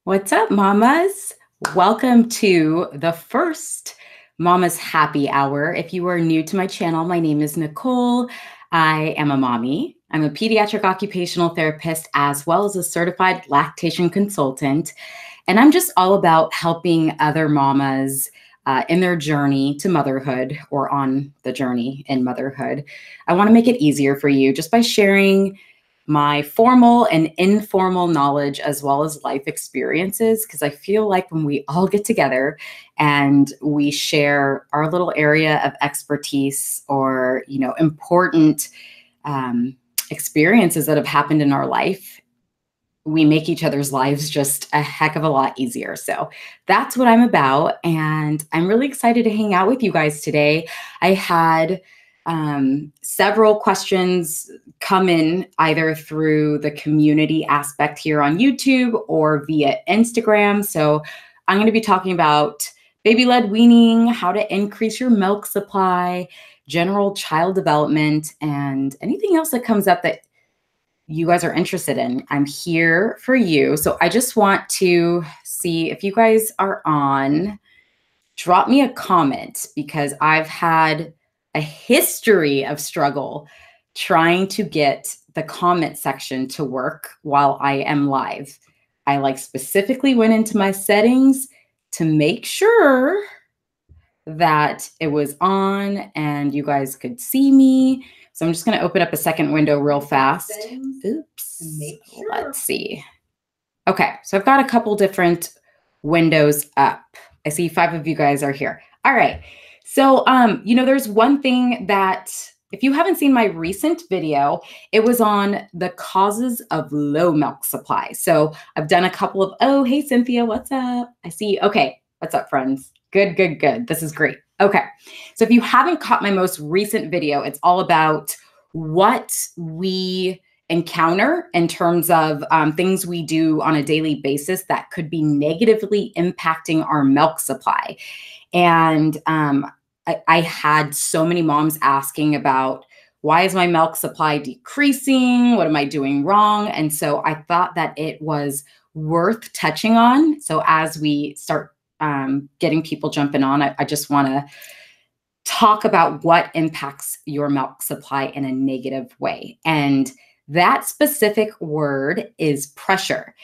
What's up, mamas? Welcome to the first Mama's Happy Hour. If you are new to my channel, my name is Nicole. I am a mommy. I'm a pediatric occupational therapist as well as a certified lactation consultant. And I'm just all about helping other mamas in their journey to motherhood or on the journey in motherhood. I want to make it easier for you just by sharing my formal and informal knowledge as well as life experiences, because I feel like when we all get together and we share our little area of expertise or, important experiences that have happened in our life, we make each other's lives just a heck of a lot easier. So that's what I'm about. And I'm really excited to hang out with you guys today. I had several questions come in either through the community aspect here on YouTube or via Instagram. So I'm going to be talking about baby-led weaning, how to increase your milk supply, general child development, and anything else that comes up that you guys are interested in. I'm here for you. So I just want to see if you guys are on. Drop me a comment, because I've had a history of struggle trying to get the comment section to work while I am live. I specifically went into my settings to make sure that it was on and you guys could see me. So I'm just going to open up a second window real fast. Oops. Let's see. Okay, so I've got a couple different windows up. I see 5 of you guys are here. All right. So, there's one thing that if you haven't seen my recent video, it was on the causes of low milk supply. So I've done a couple of, oh, hey, Cynthia, what's up? I see. Okay. What's up, friends? Good, good, good. This is great. Okay. So if you haven't caught my most recent video, it's all about what we encounter in terms of things we do on a daily basis that could be negatively impacting our milk supply. And I had so many moms asking about, why is my milk supply decreasing? What am I doing wrong? And so I thought that it was worth touching on. So as we start getting people jumping on, I just want to talk about what impacts your milk supply in a negative way. And that specific word is pressure.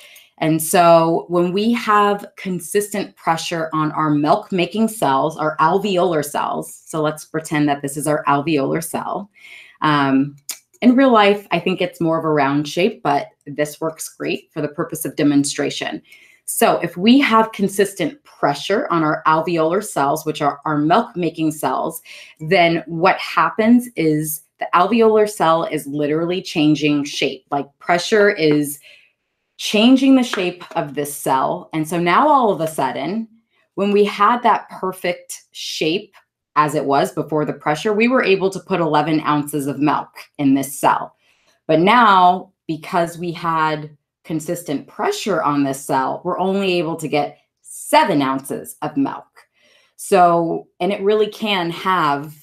And so when we have consistent pressure on our milk-making cells, our alveolar cells, so let's pretend that this is our alveolar cell. In real life, I think it's more of a round shape, but this works great for the purpose of demonstration. So if we have consistent pressure on our alveolar cells, which are our milk-making cells, then what happens is the alveolar cell is literally changing shape. Like pressure is changing the shape of this cell. And so now all of a sudden, when we had that perfect shape as it was before the pressure, we were able to put 11 ounces of milk in this cell. But now, because we had consistent pressure on this cell, we're only able to get 7 ounces of milk. So, and it really can have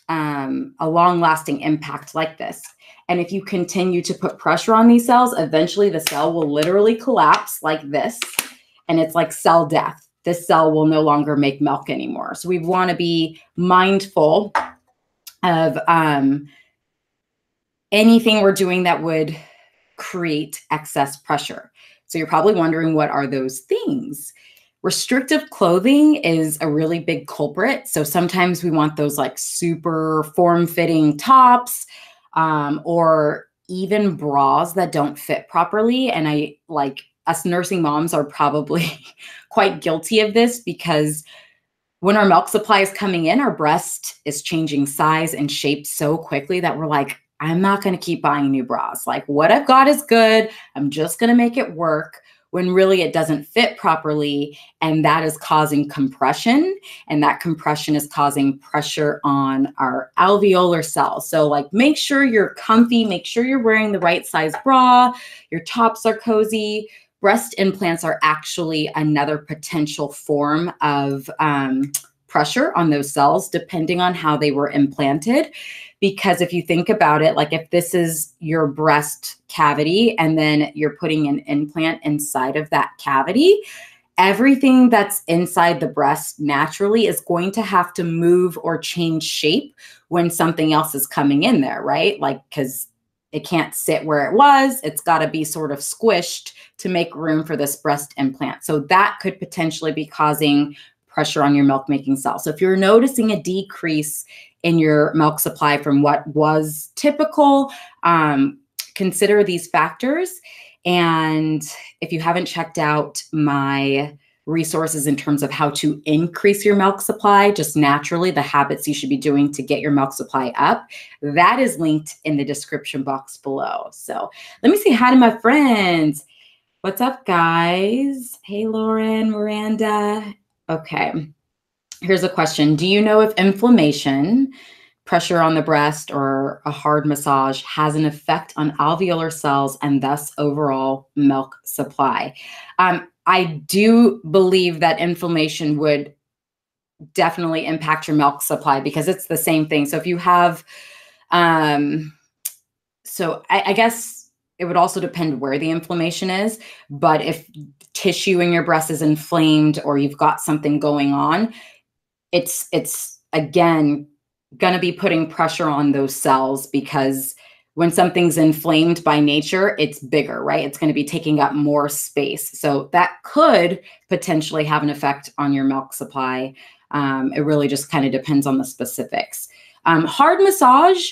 a long-lasting impact like this. And if you continue to put pressure on these cells, eventually the cell will literally collapse like this. And it's like cell death. This cell will no longer make milk anymore. So we want to be mindful of anything we're doing that would create excess pressure. So you're probably wondering, what are those things? Restrictive clothing is a really big culprit. So sometimes we want those like super form-fitting tops, or even bras that don't fit properly. And us nursing moms are probably quite guilty of this, because when our milk supply is coming in, our breast is changing size and shape so quickly that we're like, I'm not going to keep buying new bras. Like, what I've got is good. I'm just going to make it work, when really it doesn't fit properly. And that is causing compression, and that compression is causing pressure on our alveolar cells. So make sure you're comfy, make sure you're wearing the right size bra, your tops are cozy. Breast implants are actually another potential form of pressure on those cells depending on how they were implanted. Because if you think about it, like if this is your breast cavity and then you're putting an implant inside of that cavity, everything that's inside the breast naturally is going to have to move or change shape when something else is coming in there, right? Like, because it can't sit where it was. It's got to be sort of squished to make room for this breast implant. So that could potentially be causing pressure on your milk making cells. So if you're noticing a decrease in your milk supply from what was typical, consider these factors. And if you haven't checked out my resources in terms of how to increase your milk supply, just naturally, the habits you should be doing to get your milk supply up, that is linked in the description box below. So let me say hi to my friends. What's up, guys? Hey, Lauren, Miranda. Okay, here's a question. Do you know if inflammation, pressure on the breast, or a hard massage has an effect on alveolar cells and thus overall milk supply? I do believe that inflammation would definitely impact your milk supply because it's the same thing. So if you have, so I guess it would also depend where the inflammation is, but if tissue in your breast is inflamed or you've got something going on, it's again going to be putting pressure on those cells because when something's inflamed by nature, it's bigger, right? It's going to be taking up more space. So that could potentially have an effect on your milk supply. It really just kind of depends on the specifics. Hard massage,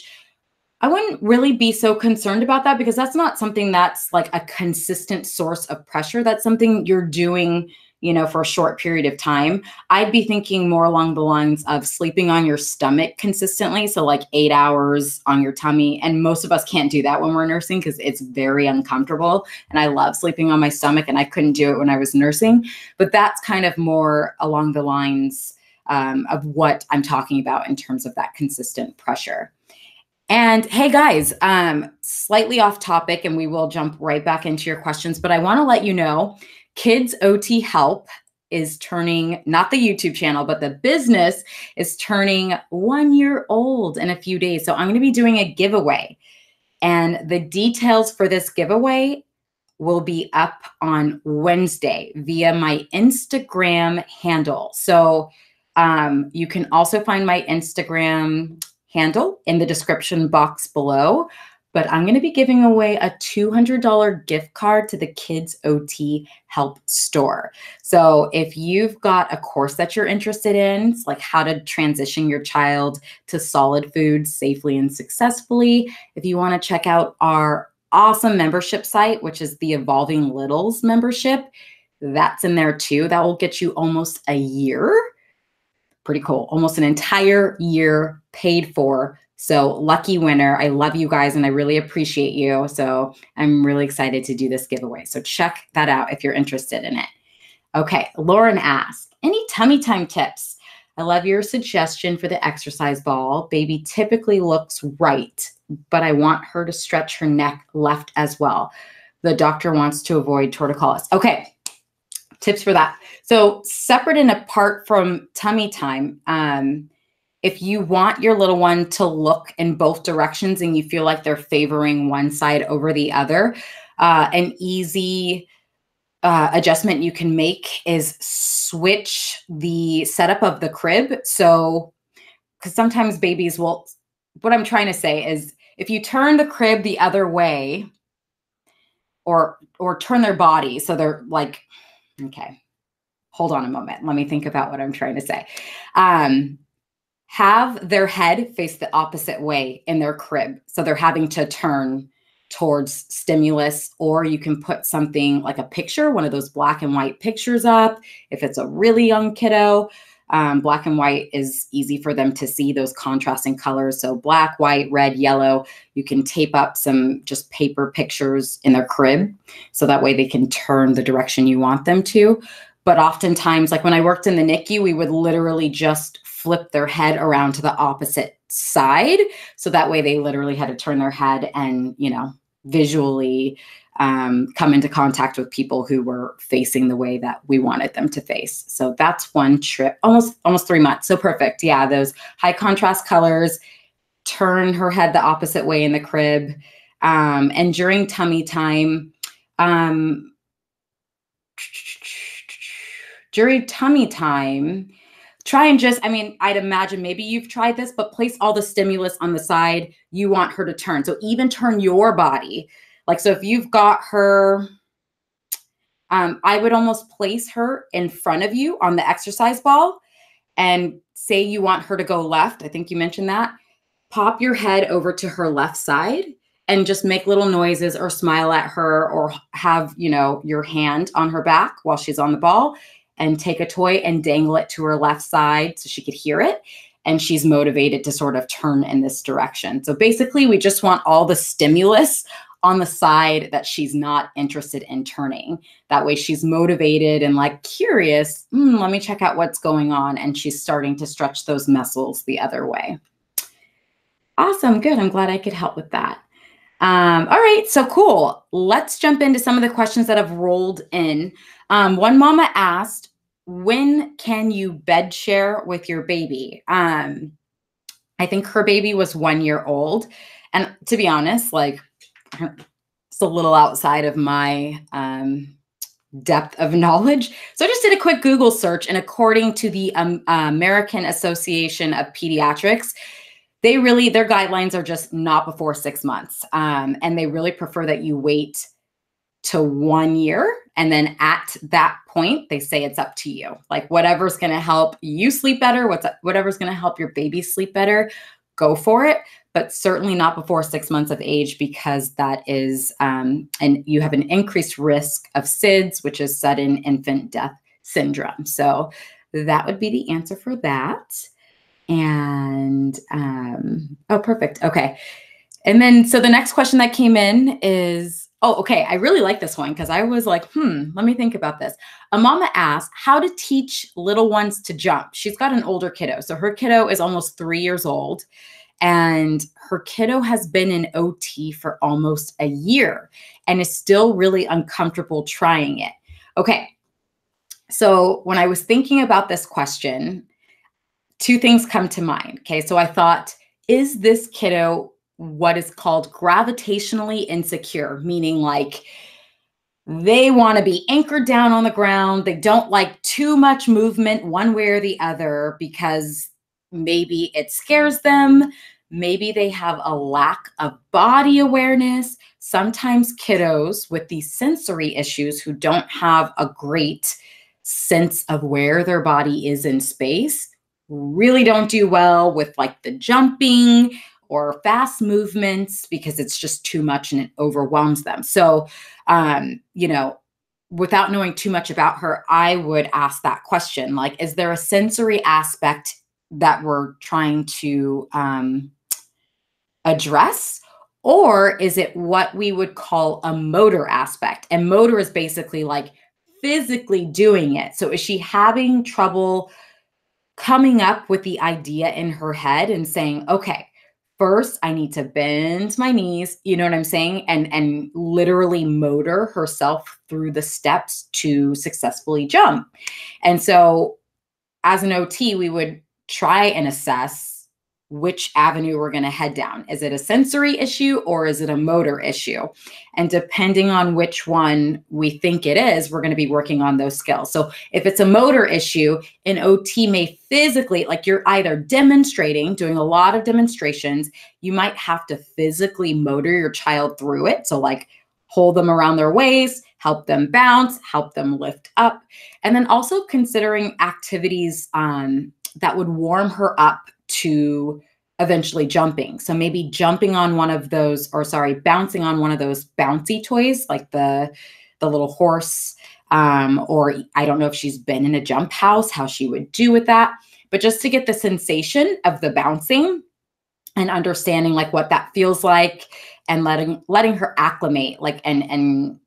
I wouldn't really be so concerned about that because that's not something that's like a consistent source of pressure. That's something you're doing, you know, for a short period of time. I'd be thinking more along the lines of sleeping on your stomach consistently. So like 8 hours on your tummy. And most of us can't do that when we're nursing because it's very uncomfortable. And I love sleeping on my stomach and I couldn't do it when I was nursing. But that's kind of more along the lines of what I'm talking about in terms of that consistent pressure. And hey guys, slightly off topic and we will jump right back into your questions, but I want to let you know Kids OT Help is turning, not the YouTube channel, but the business is turning 1 year old in a few days. So I'm going to be doing a giveaway and the details for this giveaway will be up on Wednesday via my Instagram handle. So you can also find my Instagram handle in the description box below. But I'm going to be giving away a $200 gift card to the Kids OT Help store. So if you've got a course that you're interested in, like how to transition your child to solid foods safely and successfully, if you want to check out our awesome membership site, which is the Evolving Littles membership, that's in there too. That will get you almost a year. Pretty cool. Almost an entire year paid for. So lucky winner. I love you guys and I really appreciate you. So I'm really excited to do this giveaway. So check that out if you're interested in it. Okay, Lauren asked, any tummy time tips? I love your suggestion for the exercise ball. Baby typically looks right, but I want her to stretch her neck left as well. The doctor wants to avoid torticollis. Okay, tips for that. So separate and apart from tummy time, if you want your little one to look in both directions and you feel like they're favoring one side over the other, an easy adjustment you can make is switch the setup of the crib. So, because sometimes babies will, what I'm trying to say is if you turn the crib the other way or turn their body, so they're like, okay, hold on a moment. Let me think about what I'm trying to say. Have their head face the opposite way in their crib. So they're having to turn towards stimulus, or you can put something like a picture, one of those black and white pictures up. If it's a really young kiddo, black and white is easy for them to see those contrasting colors. So black, white, red, yellow, you can tape up some just paper pictures in their crib. So that way they can turn the direction you want them to. But oftentimes, like when I worked in the NICU, we would literally just flip their head around to the opposite side. So that way they literally had to turn their head and, you know, visually come into contact with people who were facing the way that we wanted them to face. So that's one trip, almost 3 months. So perfect. Yeah, those high contrast colors, turn her head the opposite way in the crib. And during tummy time, try and just, I mean, I'd imagine maybe you've tried this, but place all the stimulus on the side you want her to turn. So even turn your body. Like, so if you've got her, I would almost place her in front of you on the exercise ball and say you want her to go left. I think you mentioned that. Pop your head over to her left side and just make little noises or smile at her, or have, you know, your hand on her back while she's on the ball, and take a toy and dangle it to her left side so she could hear it. And she's motivated to sort of turn in this direction. So basically, we just want all the stimulus on the side that she's not interested in turning. That way she's motivated and like curious, let me check out what's going on. And she's starting to stretch those muscles the other way. Awesome. Good. I'm glad I could help with that. All right. So cool. Let's jump into some of the questions that have rolled in. One mama asked, when can you bed share with your baby? I think her baby was 1 year old. And to be honest, like, it's a little outside of my depth of knowledge. So I just did a quick Google search, and according to the American Association of Pediatrics, their guidelines are just not before 6 months. And they really prefer that you wait to 1 year. And then at that point, they say it's up to you. Like, whatever's going to help you sleep better, whatever's going to help your baby sleep better, go for it. But certainly not before 6 months of age, because that is, and you have an increased risk of SIDS, which is sudden infant death syndrome. So that would be the answer for that. And, oh, perfect. Okay. And then, so the next question that came in is, oh, okay. I really like this one because I was like, let me think about this. A mama asked how to teach little ones to jump. She's got an older kiddo. So her kiddo is almost 3 years old, and her kiddo has been in OT for almost a year and is still really uncomfortable trying it. Okay. So when I was thinking about this question, two things come to mind. Okay. So I thought, is this kiddo what is called gravitationally insecure? Meaning, like, they want to be anchored down on the ground. They don't like too much movement one way or the other because maybe it scares them. Maybe they have a lack of body awareness. Sometimes kiddos with these sensory issues who don't have a great sense of where their body is in space really don't do well with like the jumping or fast movements because it's just too much and it overwhelms them. So, you know, without knowing too much about her, I would ask that question, like, is there a sensory aspect that we're trying to address? Or is it what we would call a motor aspect? And motor is basically like physically doing it. So is she having trouble coming up with the idea in her head and saying, okay, first I need to bend my knees, you know what I'm saying? And literally motor herself through the steps to successfully jump. And so as an OT, we would try and assess which avenue we're going to head down. Is it a sensory issue or is it a motor issue? And depending on which one we think it is, we're going to be working on those skills. So if it's a motor issue, an OT may physically, like, you're either demonstrating, doing a lot of demonstrations, you might have to physically motor your child through it. So like hold them around their waist, help them bounce, help them lift up. And then also considering activities that would warm her up to eventually jumping. So maybe jumping on one of those, or sorry, bouncing on one of those bouncy toys, like the little horse, or I don't know if she's been in a jump house, how she would do with that, but just to get the sensation of the bouncing and understanding like what that feels like, and letting her acclimate, like, and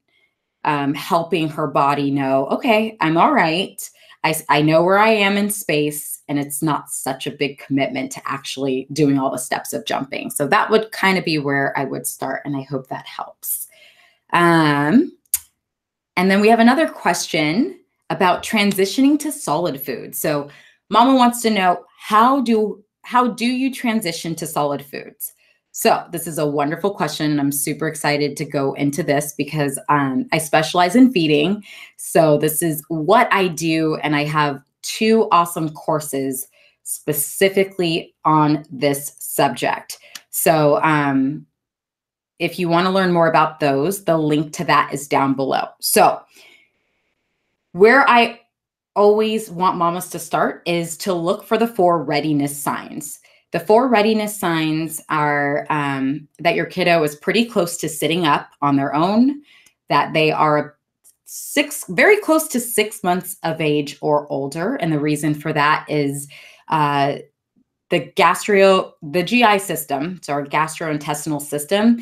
helping her body know, okay, I'm all right. I know where I am in space, and it's not such a big commitment to actually doing all the steps of jumping. So that would kind of be where I would start, and I hope that helps. Um, and then we have another question about transitioning to solid food. So Mama wants to know, how do you transition to solid foods? So this is a wonderful question, and I'm super excited to go into this because I specialize in feeding. So this is what I do, and I have two awesome courses specifically on this subject. So if you want to learn more about those, the link to that is down below. So where I always want mamas to start is to look for the 4 readiness signs. The 4 readiness signs are that your kiddo is pretty close to sitting up on their own, that they are very close to 6 months of age or older. And the reason for that is the GI system, so our gastrointestinal system,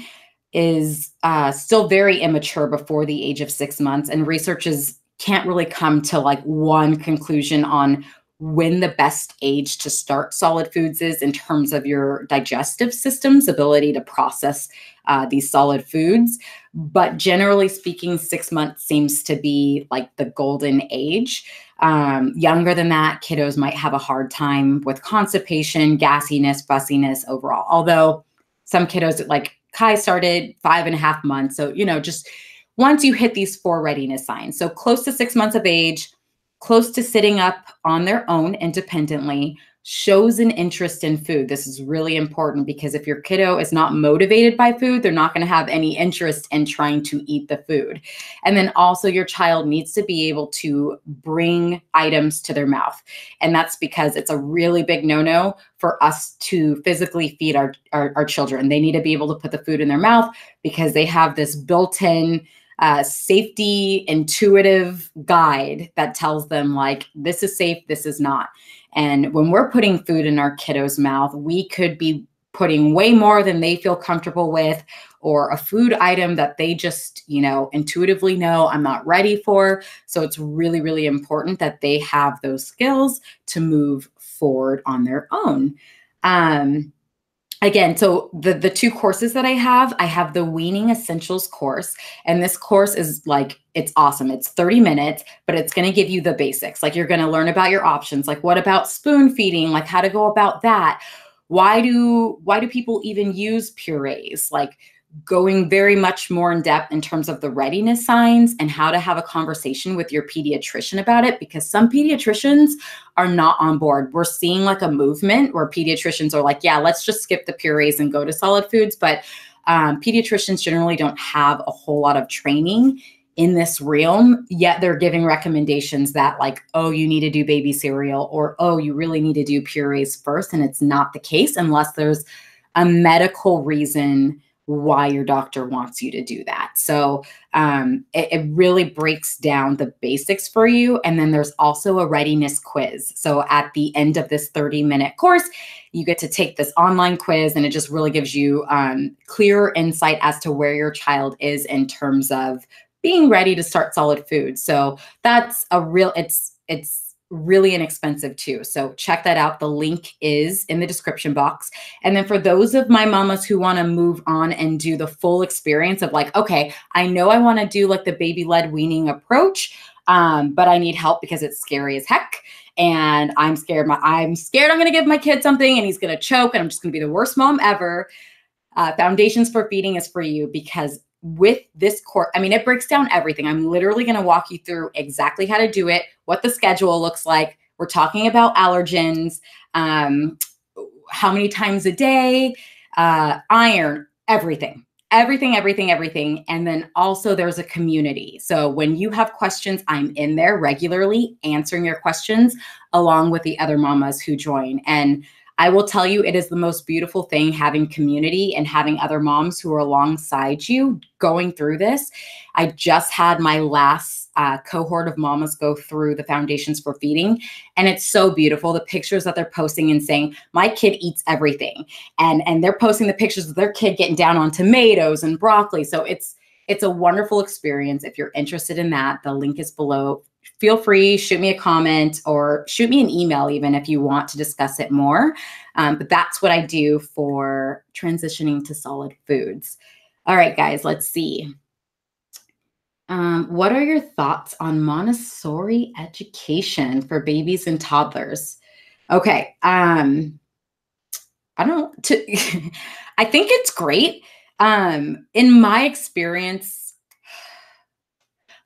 is still very immature before the age of 6 months, and researchers can't really come to like one conclusion on when the best age to start solid foods is in terms of your digestive system's ability to process these solid foods. But generally speaking, 6 months seems to be like the golden age. Younger than that, kiddos might have a hard time with constipation, gassiness, fussiness overall. Although some kiddos, like Kai, started 5.5 months. So, just once you hit these 4 readiness signs, so close to 6 months of age, close to sitting up on their own independently, shows an interest in food. This is really important because if your kiddo is not motivated by food, they're not going to have any interest in trying to eat the food. And then also your child needs to be able to bring items to their mouth. And that's because it's a really big no-no for us to physically feed our children. They need to be able to put the food in their mouth because they have this built-in safety intuitive guide that tells them like, this is safe, this is not. And when we're putting food in our kiddo's mouth, we could be putting way more than they feel comfortable with, or a food item that they just, intuitively know I'm not ready for. So it's really, really important that they have those skills to move forward on their own. Again, so the 2 courses that I have the Weaning Essentials course, and this course is like, it's awesome. It's 30 minutes, but it's going to give you the basics. Like, you're going to learn about your options. Like, what about spoon feeding? Like, how to go about that? Why do people even use purees? Like, going very much more in depth in terms of the readiness signs and how to have a conversation with your pediatrician about it, because some pediatricians are not on board. We're seeing like a movement where pediatricians are like, yeah, let's just skip the purees and go to solid foods. But pediatricians generally don't have a whole lot of training in this realm, yet they're giving recommendations that like, oh, you need to do baby cereal, or, oh, you really need to do purees first. And it's not the case unless there's a medical reason why your doctor wants you to do that. So it really breaks down the basics for you. And then there's also a readiness quiz. So at the end of this 30-minute course, you get to take this online quiz, and it just really gives you clear insight as to where your child is in terms of being ready to start solid food. So that's it's really inexpensive too. So check that out. The link is in the description box. And then for those of my mamas who want to move on and do the full experience of like, okay, I know I want to do like the baby led weaning approach, but I need help because it's scary as heck. And I'm scared I'm going to give my kid something and he's going to choke and I'm just going to be the worst mom ever. Foundations for Feeding is for you, because with this course, I mean, it breaks down everything. I'm literally going to walk you through exactly how to do it, what the schedule looks like. We're talking about allergens, how many times a day, iron, everything. And then also there's a community. So when you have questions, I'm in there regularly answering your questions along with the other mamas who join. And I will tell you, it is the most beautiful thing having community and having other moms who are alongside you going through this. I just had my last cohort of mamas go through the Foundations for Feeding, and it's so beautiful. The pictures that they're posting and saying, my kid eats everything. And they're posting the pictures of their kid getting down on tomatoes and broccoli. So it's a wonderful experience. If you're interested in that, the link is below. Feel free, shoot me a comment or shoot me an email even if you want to discuss it more. But that's what I do for transitioning to solid foods. All right, guys, let's see. What are your thoughts on Montessori education for babies and toddlers? Okay. I don't, to, I think it's great. In my experience,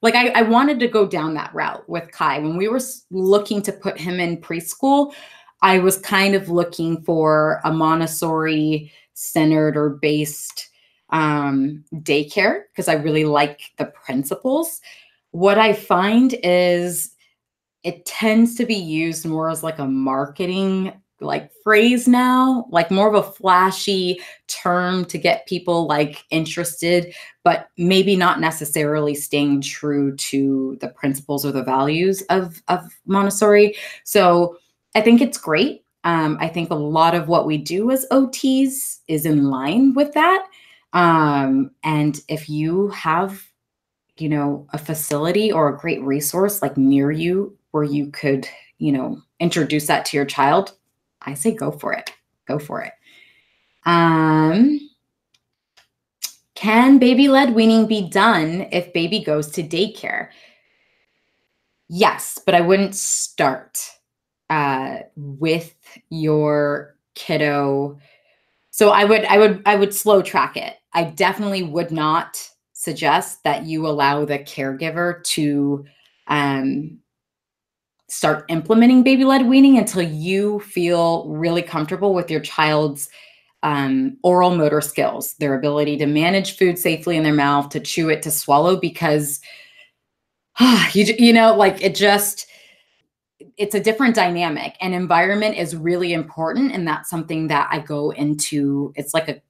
like I wanted to go down that route with Kai. When we were looking to put him in preschool, I was kind of looking for a Montessori centered or based daycare because I really like the principles. What I find is it tends to be used more as like a marketing like phrase now, like more of a flashy term to get people like interested, but maybe not necessarily staying true to the principles or the values of Montessori. So I think it's great. I think a lot of what we do as OTs is in line with that. And if you have a facility or a great resource like near you where you could, introduce that to your child, I say go for it. Go for it. Can baby-led weaning be done if baby goes to daycare? Yes, but I wouldn't start with your kiddo. So I would slow track it. I definitely would not suggest that you allow the caregiver to start implementing baby-led weaning until you feel really comfortable with your child's oral motor skills, their ability to manage food safely in their mouth, to chew it, to swallow, because like it's a different dynamic, and environment is really important. And that's something that I go into. It's like a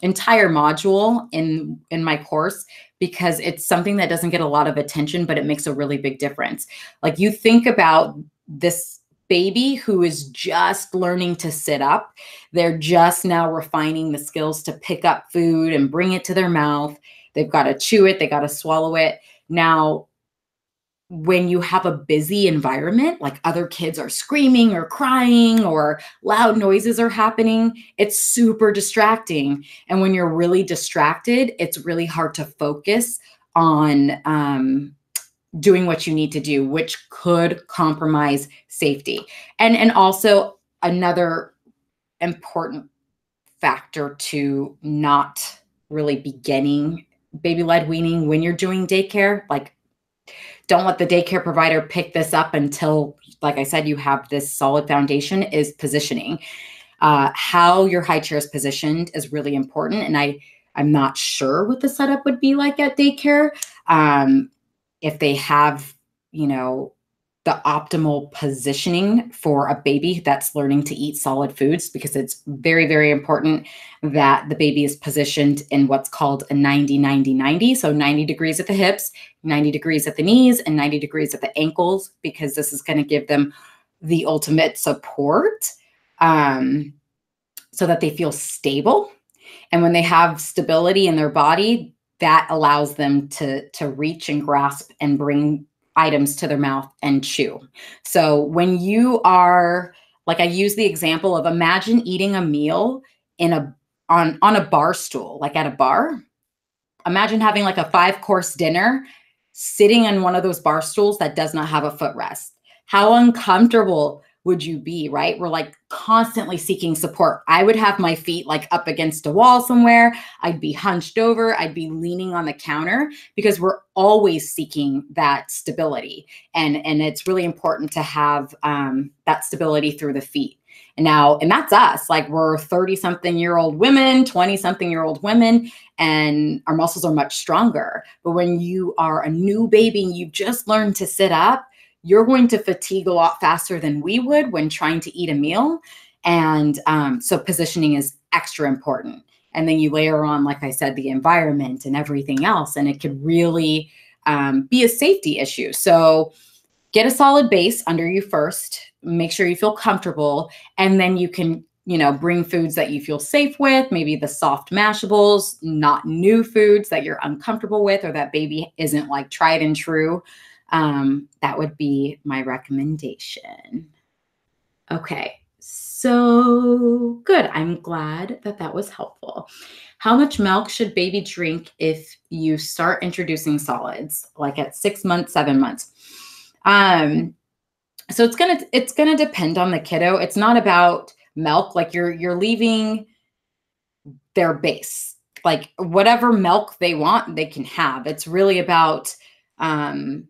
entire module in my course because it's something that doesn't get a lot of attention, but it makes a really big difference. Like you think about this baby who is just learning to sit up. They're just now refining the skills to pick up food and bring it to their mouth. They've got to chew it. They got to swallow it. Now, when you have a busy environment, like other kids are screaming or crying or loud noises are happening, it's super distracting. And when you're really distracted, it's really hard to focus on doing what you need to do, which could compromise safety. And also another important factor to not really beginning baby-led weaning when you're doing daycare, like don't let the daycare provider pick this up until, like I said, you have this solid foundation, is positioning. How your high chair is positioned is really important. And I'm not sure what the setup would be like at daycare. If they have, the optimal positioning for a baby that's learning to eat solid foods, because it's very, very important that the baby is positioned in what's called a 90-90-90. So 90 degrees at the hips, 90 degrees at the knees, and 90 degrees at the ankles, because this is going to give them the ultimate support so that they feel stable. And when they have stability in their body, that allows them to reach and grasp and bring items to their mouth and chew. So when you are, like I use the example of, imagine eating a meal on a bar stool, like at a bar. Imagine having like a 5-course dinner sitting on one of those bar stools that does not have a footrest. How uncomfortable would you be, right? We're like constantly seeking support. I would have my feet like up against a wall somewhere. I'd be hunched over. I'd be leaning on the counter, because we're always seeking that stability. And it's really important to have that stability through the feet. And that's us. Like, we're 30-something-year-old women, 20-something-year-old women, and our muscles are much stronger. But when you are a new baby and you've just learned to sit up, you're going to fatigue a lot faster than we would when trying to eat a meal. And so positioning is extra important. And then you layer on, like I said, the environment and everything else, and it could really be a safety issue. So get a solid base under you first, make sure you feel comfortable, and then you can, bring foods that you feel safe with, maybe the soft mashables, not new foods that you're uncomfortable with or that baby isn't like tried and true. That would be my recommendation. Okay, So good. I'm glad that that was helpful. How much milk should baby drink if you start introducing solids, like at 6 months, 7 months? Um, so it's gonna depend on the kiddo. It's not about milk. Like you're leaving their base. Like whatever milk they want, they can have. It's really about um,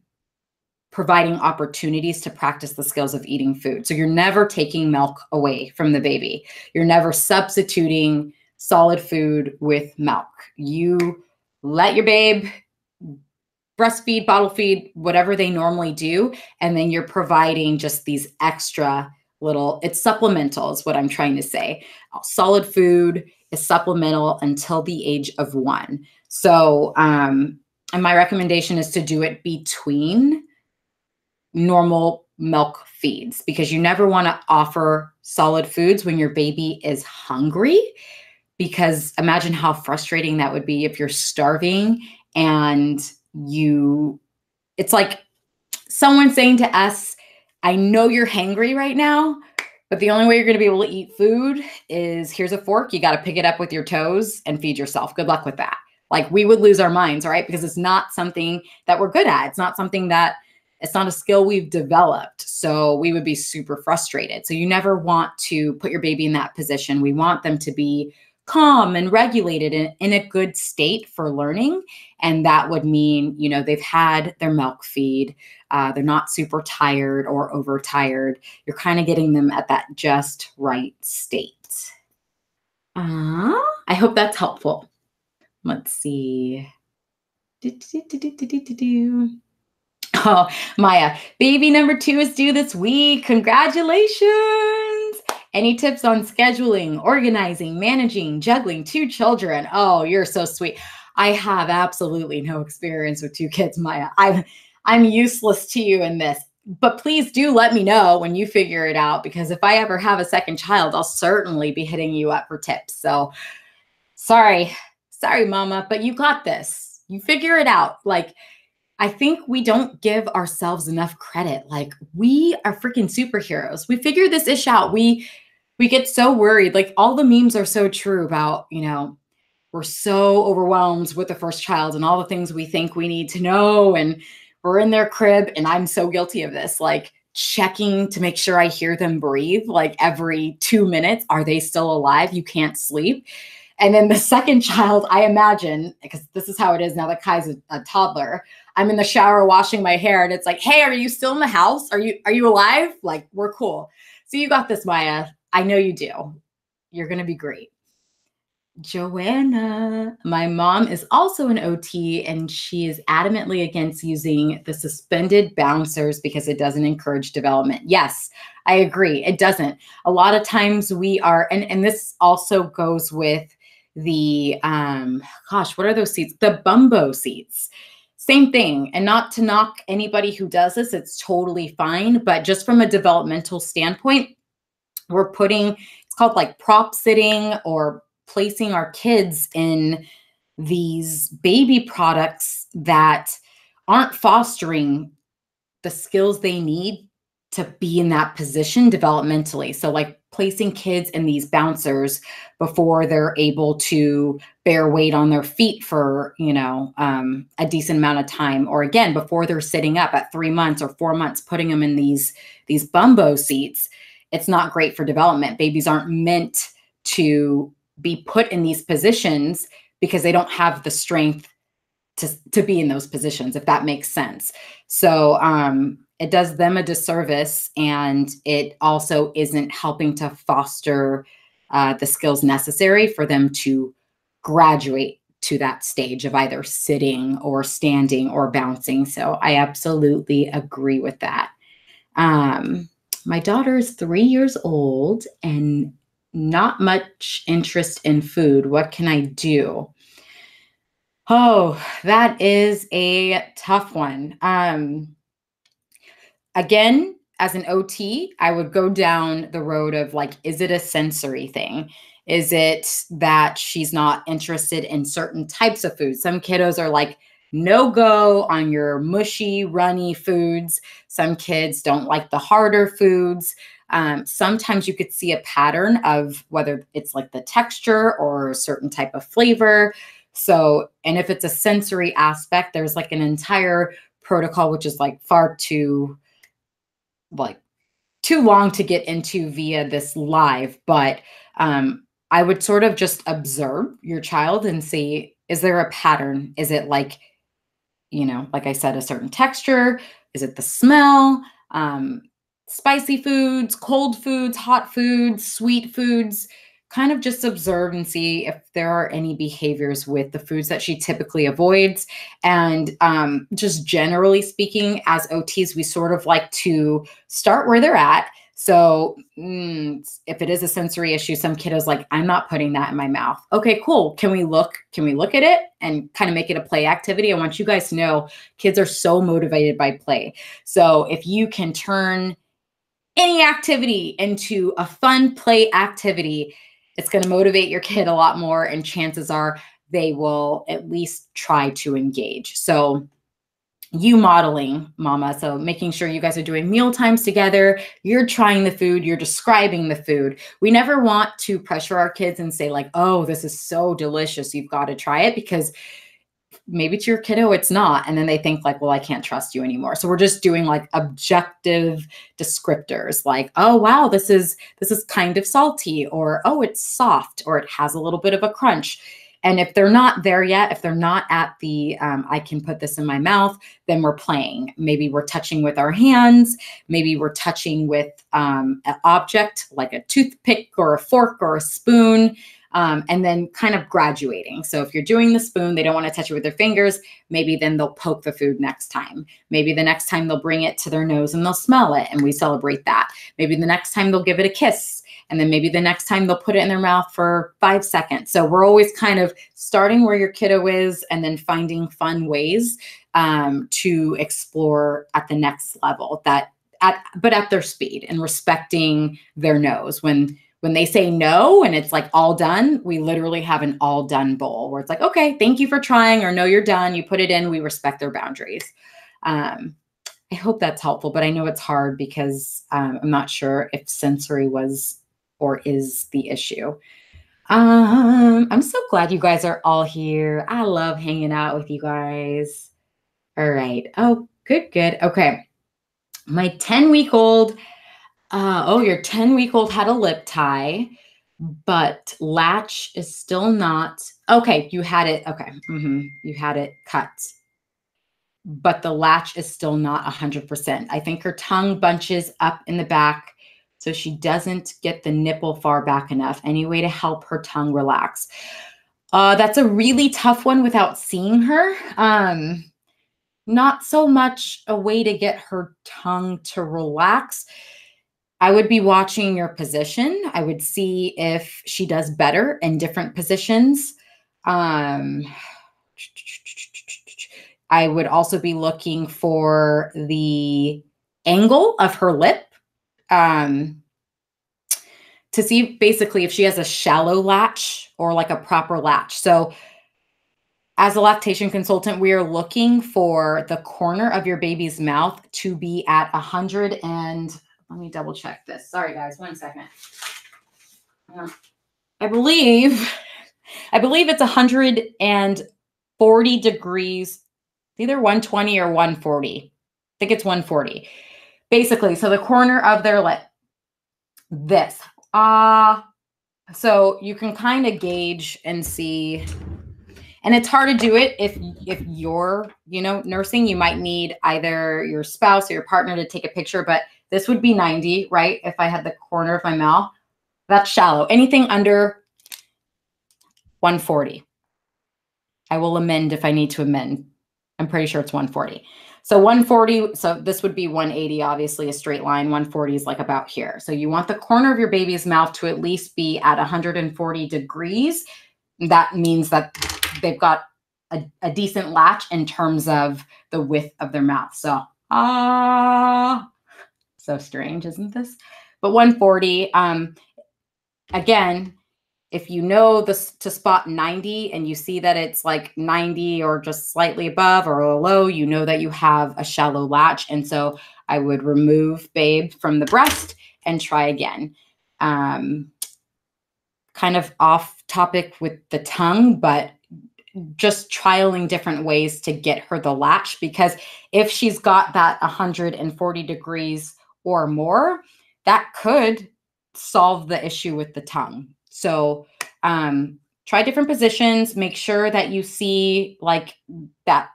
providing opportunities to practice the skills of eating food. So you're never taking milk away from the baby. You're never substituting solid food with milk. You let your babe breastfeed, bottle feed, whatever they normally do, and then you're providing just these extra little, it's supplemental is what I'm trying to say. Solid food is supplemental until the age of 1. So, and my recommendation is to do it between normal milk feeds because you never want to offer solid foods when your baby is hungry, because imagine how frustrating that would be if you're starving and it's like someone saying to us, I know you're hangry right now, but the only way you're going to be able to eat food is here's a fork. You got to pick it up with your toes and feed yourself. Good luck with that. Like we would lose our minds, right? Because it's not something that we're good at. It's not something that it's not a skill we've developed. So we would be super frustrated. So you never want to put your baby in that position. We want them to be calm and regulated and in a good state for learning. And that would mean, they've had their milk feed. They're not super tired or overtired. You're kind of getting them at that just right state. I hope that's helpful. Let's see. Oh, Maya, baby number 2 is due this week. Congratulations. Any tips on scheduling, organizing, managing, juggling 2 children? Oh, you're so sweet. I have absolutely no experience with 2 kids, Maya. I'm useless to you in this. But please do let me know when you figure it out, because if I ever have a second child, I'll certainly be hitting you up for tips. So sorry, mama, but you got this. You figure it out. Like, I think we don't give ourselves enough credit. Like we are freaking superheroes. We figure this ish out. We get so worried. Like all the memes are so true about, we're so overwhelmed with the first child and all the things we think we need to know. And we're in their crib. And I'm so guilty of this, like checking to make sure I hear them breathe, like every 2 minutes. Are they still alive? You can't sleep. And then the second child, I imagine, because this is how it is now that Kai's a toddler, I'm in the shower washing my hair and it's like, hey, are you still in the house? Are you alive? Like, we're cool. So you got this, Maya. I know you do. You're going to be great. Joanna, my mom is also an OT and she is adamantly against using the suspended bouncers because it doesn't encourage development. Yes, I agree. It doesn't. A lot of times we are, and this also goes with the, what are those seats? The bumbo seats. Same thing. And not to knock anybody who does this, it's totally fine. But just from a developmental standpoint, we're putting, it's called like prop sitting or placing our kids in these baby products that aren't fostering the skills they need to be in that position developmentally. So like placing kids in these bouncers before they're able to bear weight on their feet for, a decent amount of time. Or again, before they're sitting up at 3 months or 4 months, putting them in these bumbo seats. It's not great for development. Babies aren't meant to be put in these positions because they don't have the strength to be in those positions, if that makes sense. So it does them a disservice, and it also isn't helping to foster the skills necessary for them to graduate to that stage of either sitting or standing or bouncing. So I absolutely agree with that. My daughter is 3 years old and not much interest in food. What can I do? Oh, that is a tough one. Again, as an OT, I would go down the road of like, is it a sensory thing? Is it that she's not interested in certain types of food? Some kiddos are like, no go on your mushy, runny foods. Some kids don't like the harder foods. Sometimes you could see a pattern of whether it's like the texture or a certain type of flavor. So, and if it's a sensory aspect, there's like an entire protocol, which is like far too, like too long to get into via this live, but I would sort of just observe your child and see, is there a pattern? Is it like, you know, like I said, a certain texture? Is it the smell? Spicy foods, cold foods, hot foods, sweet foods? Kind of just observe and see if there are any behaviors with the foods that she typically avoids. And just generally speaking, as OTs, we sort of like to start where they're at. So if it is a sensory issue, some kiddos like, I'm not putting that in my mouth. Okay, cool. Can we look at it and kind of make it a play activity? I want you guys to know kids are so motivated by play. So if you can turn any activity into a fun play activity, it's going to motivate your kid a lot more, and chances are they will at least try to engage. So you modeling, mama. So making sure you guys are doing meal times together. You're trying the food. You're describing the food. We never want to pressure our kids and say like, oh, this is so delicious, you've got to try it, because maybe to your kiddo it's not. And then they think like, well, I can't trust you anymore. So we're just doing like objective descriptors like, oh, wow, this is kind of salty, or, oh, it's soft, or it has a little bit of a crunch. And if they're not there yet, if they're not at the, I can put this in my mouth, then we're playing. Maybe we're touching with our hands. Maybe we're touching with an object like a toothpick or a fork or a spoon. And then kind of graduating. So if you're doing the spoon, they don't want to touch it with their fingers, maybe then they'll poke the food next time. Maybe the next time they'll bring it to their nose and they'll smell it, and we celebrate that. Maybe the next time they'll give it a kiss, and then maybe the next time they'll put it in their mouth for 5 seconds. So we're always kind of starting where your kiddo is and then finding fun ways to explore at the next level, but at their speed, and respecting their nose. When they say no and it's like all done, we literally have an all done bowl where it's like, okay, thank you for trying, or no, you're done. You put it in, we respect their boundaries. I hope that's helpful, but I know it's hard because I'm not sure if sensory was or is the issue. I'm so glad you guys are all here. I love hanging out with you guys. All right. Oh, good. Okay. My 10-week-old, your 10-week-old had a lip tie, but latch is still not, okay, you had it, okay, you had it cut, but the latch is still not 100%. I think her tongue bunches up in the back, so she doesn't get the nipple far back enough. Any way to help her tongue relax? That's a really tough one without seeing her. Not so much a way to get her tongue to relax. I would be watching your position. I would see if she does better in different positions. I would also be looking for the angle of her lip to see basically if she has a shallow latch or like a proper latch. So as a lactation consultant, we are looking for the corner of your baby's mouth to be at 100 and let me double check this. Sorry, guys, 1 second. I believe it's 140 degrees, either 120 or 140. I think it's 140. Basically, so the corner of their lip, this. So you can kind of gauge and see, and it's hard to do it if you're, nursing. You might need either your spouse or your partner to take a picture, but this would be 90, right? If I had the corner of my mouth, that's shallow. Anything under 140. I will amend if I need to amend. I'm pretty sure it's 140. So 140, so this would be 180, obviously a straight line. 140 is like about here. So you want the corner of your baby's mouth to at least be at 140 degrees. That means that they've got a decent latch in terms of the width of their mouth. So, so strange, isn't this? But 140, again, if you know this to spot 90 and you see that it's like 90 or just slightly above or below, you know that you have a shallow latch. And so I would remove babe from the breast and try again. Kind of off topic with the tongue, but just trialing different ways to get her the latch, because if she's got that 140 degrees or more, that could solve the issue with the tongue. So try different positions, make sure that you see like that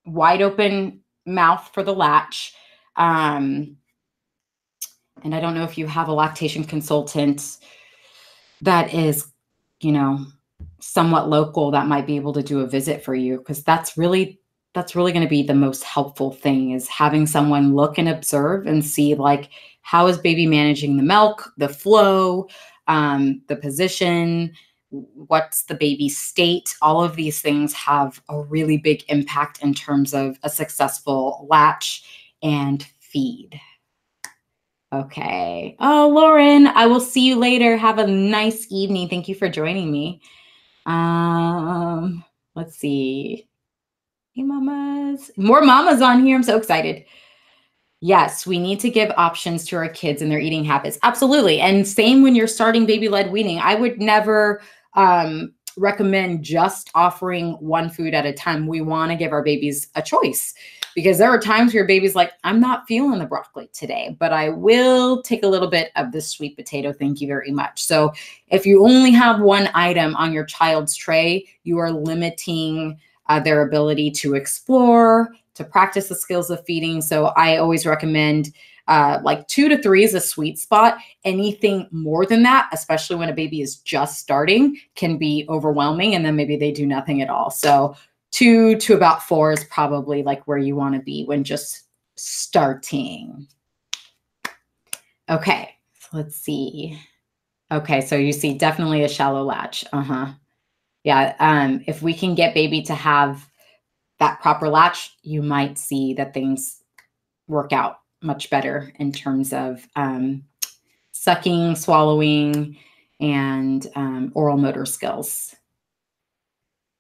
wide open mouth for the latch. And I don't know if you have a lactation consultant that is, you know, somewhat local that might be able to do a visit for you, because that's really going to be the most helpful thing, is having someone look and observe and see like, how is baby managing the milk, the flow, the position, what's the baby's state. All of these things have a really big impact in terms of a successful latch and feed. Okay. Oh, Lauren, I will see you later. Have a nice evening. Thank you for joining me. Let's see. Hey, mamas. More mamas on here. I'm so excited. Yes, we need to give options to our kids and their eating habits. Absolutely. And same when you're starting baby-led weaning. I would never recommend just offering one food at a time. We want to give our babies a choice, because there are times where your baby's like, I'm not feeling the broccoli today, but I will take a little bit of this sweet potato. Thank you very much. So if you only have one item on your child's tray, you are limiting their ability to explore, to practice the skills of feeding. So I always recommend like 2 to 3 is a sweet spot. Anything more than that, especially when a baby is just starting, can be overwhelming, and then maybe they do nothing at all. So 2 to about 4 is probably like where you want to be when just starting. Okay, so let's see. Okay, so you see definitely a shallow latch. Yeah, if we can get baby to have that proper latch, you might see that things work out much better in terms of sucking, swallowing, and oral motor skills.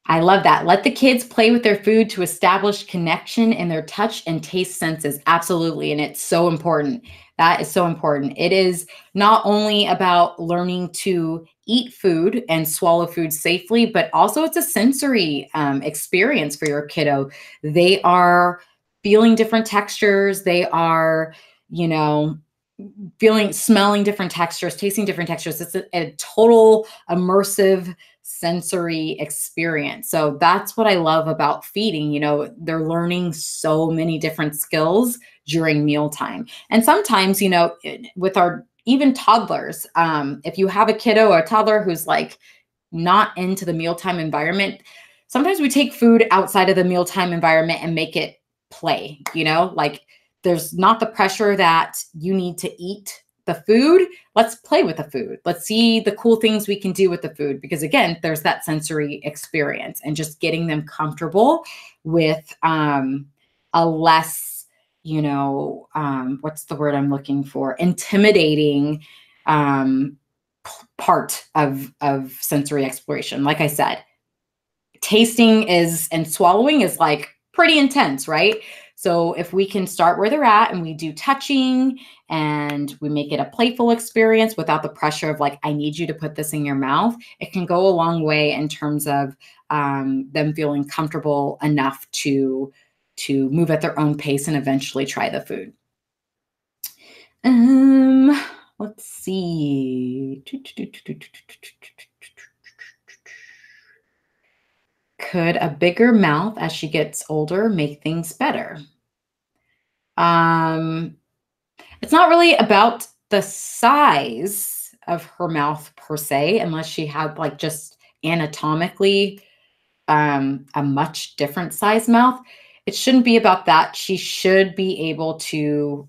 I love that. Let the kids play with their food to establish connection in their touch and taste senses. Absolutely. And it's so important. That is so important. It is not only about learning to eat food and swallow food safely, but also it's a sensory experience for your kiddo. They are feeling different textures. They are, you know, smelling different textures, tasting different textures. It's a total immersive sensory experience. So that's what I love about feeding. You know, they're learning so many different skills during mealtime. And sometimes, you know, with our even toddlers, if you have a kiddo or a toddler who's like not into the mealtime environment, sometimes we take food outside of the mealtime environment and make it play, you know, like there's not the pressure that you need to eat the food. Let's play with the food. Let's see the cool things we can do with the food. Because again, there's that sensory experience and just getting them comfortable with a less, you know, what's the word I'm looking for? Intimidating part of sensory exploration. Like I said, tasting and swallowing is like pretty intense, right? So if we can start where they're at and we do touching and we make it a playful experience without the pressure of like, I need you to put this in your mouth, it can go a long way in terms of them feeling comfortable enough to move at their own pace and eventually try the food. Let's see. Could a bigger mouth as she gets older make things better? It's not really about the size of her mouth per se, unless she had like just anatomically a much different size mouth. It shouldn't be about that. She should be able to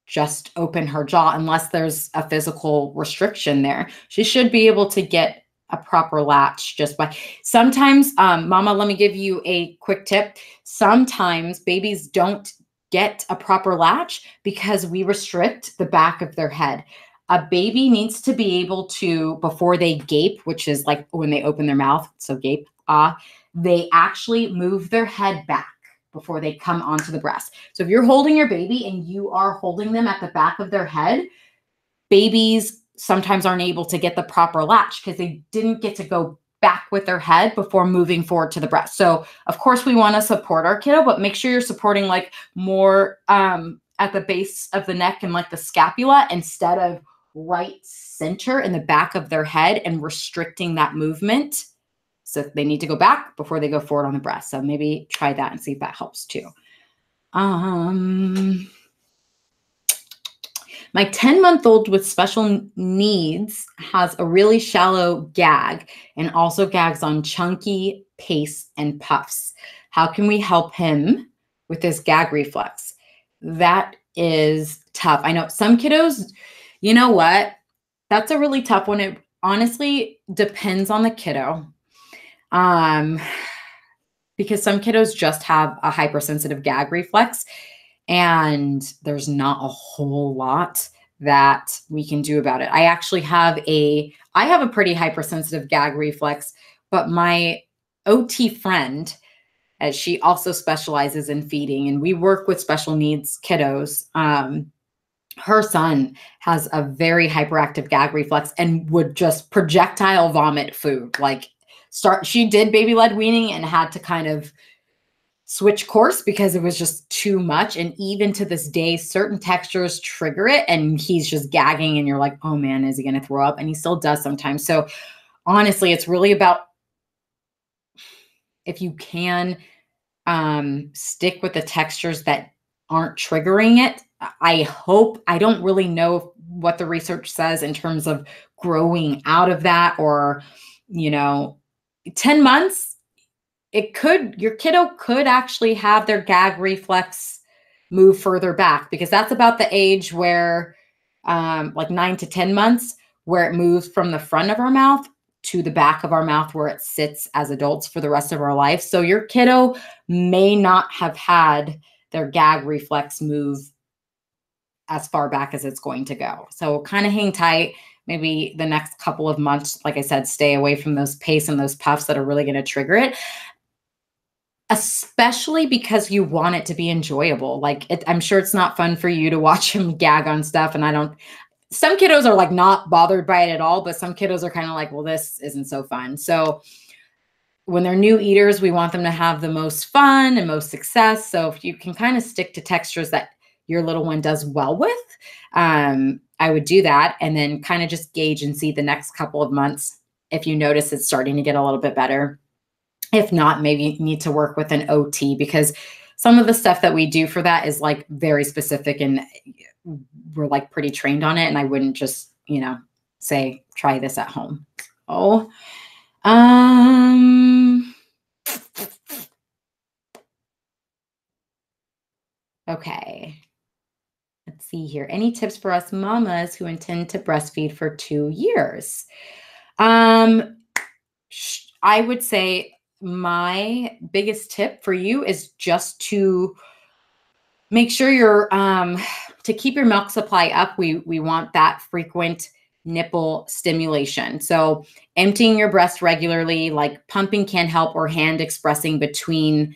just open her jaw unless there's a physical restriction there. She should be able to get a proper latch just by sometimes, mama, let me give you a quick tip. Sometimes babies don't get a proper latch because we restrict the back of their head. A baby needs to be able to, before they gape, which is like when they open their mouth, so gape, they actually move their head back. before they come onto the breast. So if you're holding your baby and you are holding them at the back of their head, babies sometimes aren't able to get the proper latch because they didn't get to go back with their head before moving forward to the breast. So of course we want to support our kiddo, but make sure you're supporting like more at the base of the neck and like the scapula instead of right center in the back of their head and restricting that movement. So they need to go back before they go forward on the breast. So maybe try that and see if that helps too. My 10-month-old with special needs has a really shallow gag and also gags on chunky pace and puffs. How can we help him with this gag reflex? That is tough. I know some kiddos, you know what? That's a really tough one. It honestly depends on the kiddo. Because some kiddos just have a hypersensitive gag reflex. And there's not a whole lot that we can do about it. I actually have a pretty hypersensitive gag reflex, but my OT friend, as she also specializes in feeding, and we work with special needs kiddos. Her son has a very hyperactive gag reflex and would just projectile vomit food. She did baby led weaning and had to kind of switch course because it was just too much. And even to this day, certain textures trigger it and he's just gagging and you're like, oh man, is he going to throw up? And he still does sometimes. So honestly, it's really about, if you can stick with the textures that aren't triggering it. I don't really know what the research says in terms of growing out of that, or, 10 months, your kiddo could actually have their gag reflex move further back, because that's about the age where, like 9 to 10 months, where it moves from the front of our mouth to the back of our mouth where it sits as adults for the rest of our life. So your kiddo may not have had their gag reflex move as far back as it's going to go. So kind of hang tight. Maybe the next couple of months, like I said, stay away from those pace and those puffs that are really going to trigger it, especially because you want it to be enjoyable. I'm sure it's not fun for you to watch him gag on stuff. And some kiddos are like not bothered by it at all, but some kiddos are kind of like, well, this isn't so fun. So when they're new eaters, we want them to have the most fun and most success. So if you can kind of stick to textures that your little one does well with, I would do that, and then kind of just gauge and see the next couple of months if you notice it's starting to get a little bit better. If not, maybe you need to work with an OT, because some of the stuff that we do for that is like very specific and we're like pretty trained on it. And I wouldn't just, say, try this at home. Okay. Let's see here. Any tips for us mamas who intend to breastfeed for 2 years? I would say my biggest tip for you is just to make sure you're, to keep your milk supply up. We want that frequent nipple stimulation. So emptying your breast regularly, like pumping can help, or hand expressing between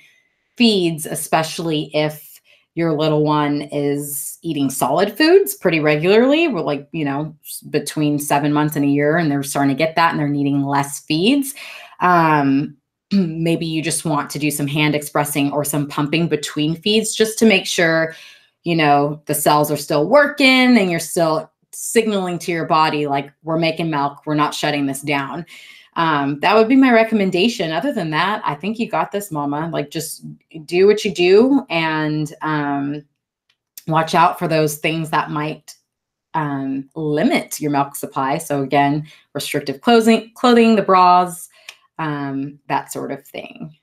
feeds, especially if your little one is eating solid foods pretty regularly. We're like, between 7 months and a year, and they're starting to get that and they're needing less feeds. Maybe you just want to do some hand expressing or some pumping between feeds, just to make sure, the cells are still working and you're still signaling to your body, like, we're making milk, we're not shutting this down. That would be my recommendation. Other than that, I think you got this, mama. Like, just do what you do, and watch out for those things that might limit your milk supply. So again, restrictive clothing, the bras, that sort of thing.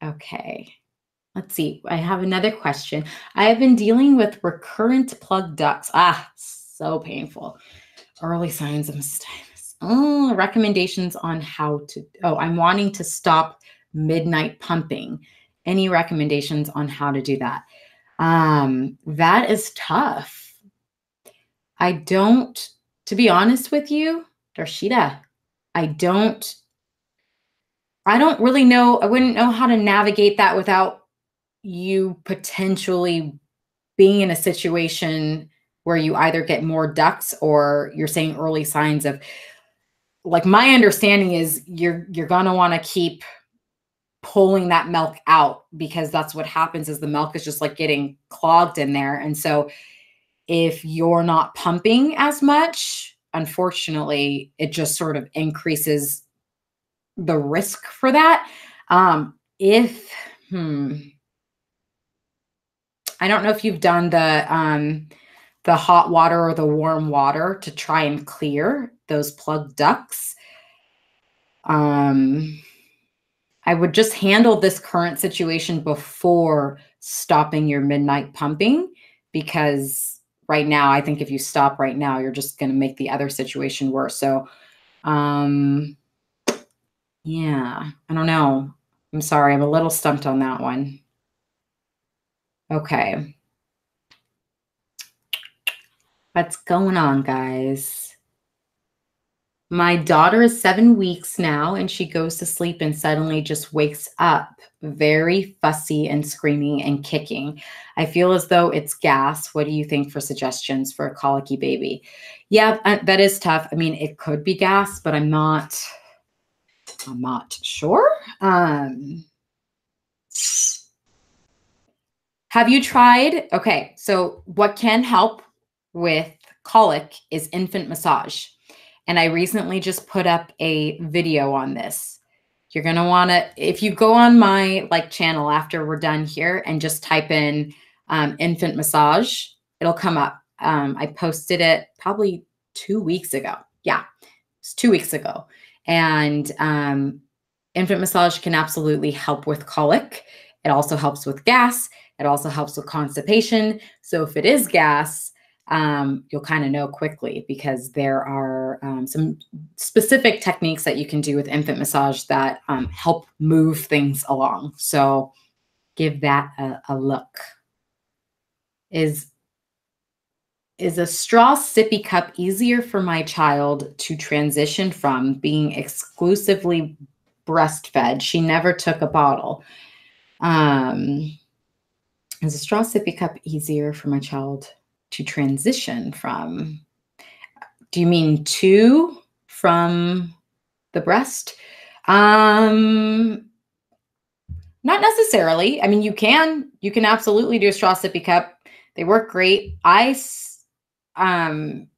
Okay. Let's see. I have another question. I have been dealing with recurrent plugged ducts. So painful. Early signs of mastitis. Recommendations on how to, I'm wanting to stop midnight pumping. Any recommendations on how to do that? That is tough. To be honest with you, Darshita, I don't really know. I wouldn't know how to navigate that without you potentially being in a situation where you either get more ducts or you're saying early signs of, like, my understanding is you're going to want to keep pulling that milk out, because that's what happens is the milk is just like getting clogged in there. And so if you're not pumping as much, unfortunately, it just sort of increases the risk for that. If I don't know if you've done the hot water or the warm water to try and clear those plugged ducts. I would just handle this current situation before stopping your midnight pumping, because right now, I think if you stop right now, you're just going to make the other situation worse. So, yeah, I don't know. I'm sorry. I'm a little stumped on that one. Okay. What's going on, guys? My daughter is 7 weeks now, and she goes to sleep and suddenly just wakes up very fussy and screaming and kicking. I feel as though it's gas. What do you think for suggestions for a colicky baby? Yeah, that is tough. I mean, it could be gas, but I'm not sure. Have you tried? Okay, so what can help with colic is infant massage. And I recently just put up a video on this. You're going to want to, if you go on my channel after we're done here and just type in infant massage, it'll come up. I posted it probably 2 weeks ago. Yeah, it's 2 weeks ago. And infant massage can absolutely help with colic. It also helps with gas. It also helps with constipation. So if it is gas, you'll kind of know quickly, because there are some specific techniques that you can do with infant massage that help move things along. So give that a look. Is a straw sippy cup easier for my child to transition from being exclusively breastfed? She never took a bottle. Is a straw sippy cup easier for my child to transition from? Do you mean from the breast? Not necessarily. I mean, you can absolutely do a straw sippy cup. They work great. I kind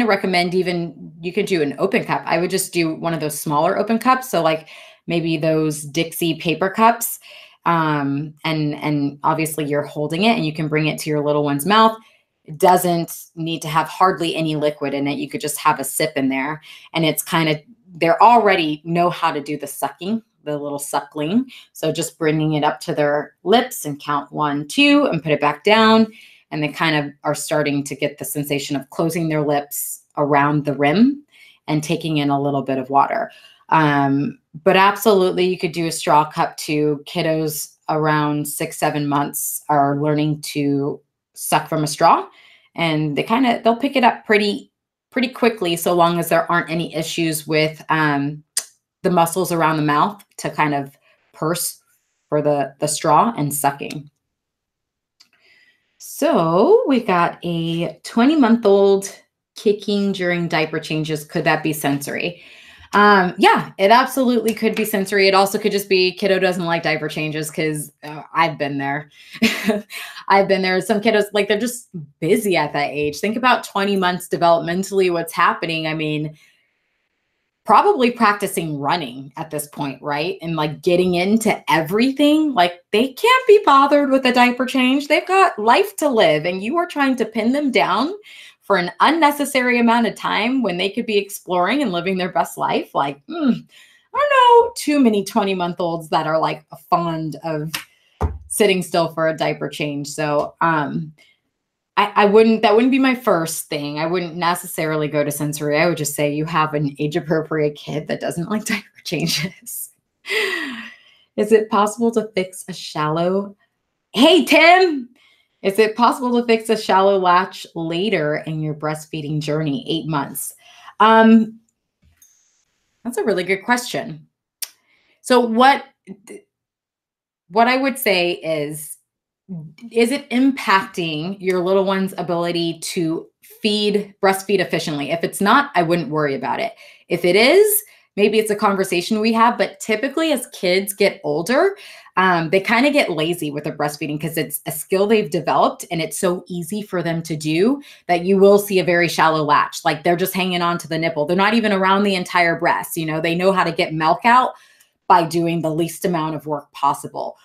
of recommend, even you could do an open cup. I would just do one of those smaller open cups. So like maybe those Dixie paper cups. And obviously you're holding it and you can bring it to your little one's mouth. It doesn't need to have hardly any liquid in it. You could just have a sip in there, and it's kind of, they're already know how to do the sucking, the little suckling. So just bringing it up to their lips and count 1, 2 and put it back down. And they kind of are starting to get the sensation of closing their lips around the rim and taking in a little bit of water. But absolutely, you could do a straw cup too. Kiddos around 6, 7 months are learning to suck from a straw, and they'll pick it up pretty quickly, so long as there aren't any issues with the muscles around the mouth to kind of purse for the straw and sucking. So we got a 20-month-old kicking during diaper changes. Could that be sensory? Yeah, it absolutely could be sensory. It also could just be kiddo doesn't like diaper changes, because I've been there. I've been there. Some kiddos, they're just busy at that age. Think about 20 months developmentally, what's happening. I mean, probably practicing running at this point, right? And getting into everything. They can't be bothered with a diaper change. They've got life to live, and you are trying to pin them down for an unnecessary amount of time when they could be exploring and living their best life. I don't know too many 20-month-olds that are fond of sitting still for a diaper change. So that wouldn't be my first thing. I wouldn't necessarily go to sensory. I would just say you have an age-appropriate kid that doesn't like diaper changes. Is it possible to fix a shallow? Hey, Tim! Is it possible to fix a shallow latch later in your breastfeeding journey, 8 months? That's a really good question. So what I would say is it impacting your little one's ability to breastfeed efficiently? If it's not, I wouldn't worry about it. If it is, maybe it's a conversation we have, but typically as kids get older, they kind of get lazy with their breastfeeding because it's a skill they've developed and it's so easy for them to do that you will see a very shallow latch. Like they're just hanging on to the nipple. They're not even around the entire breast. You know, they know how to get milk out by doing the least amount of work possible.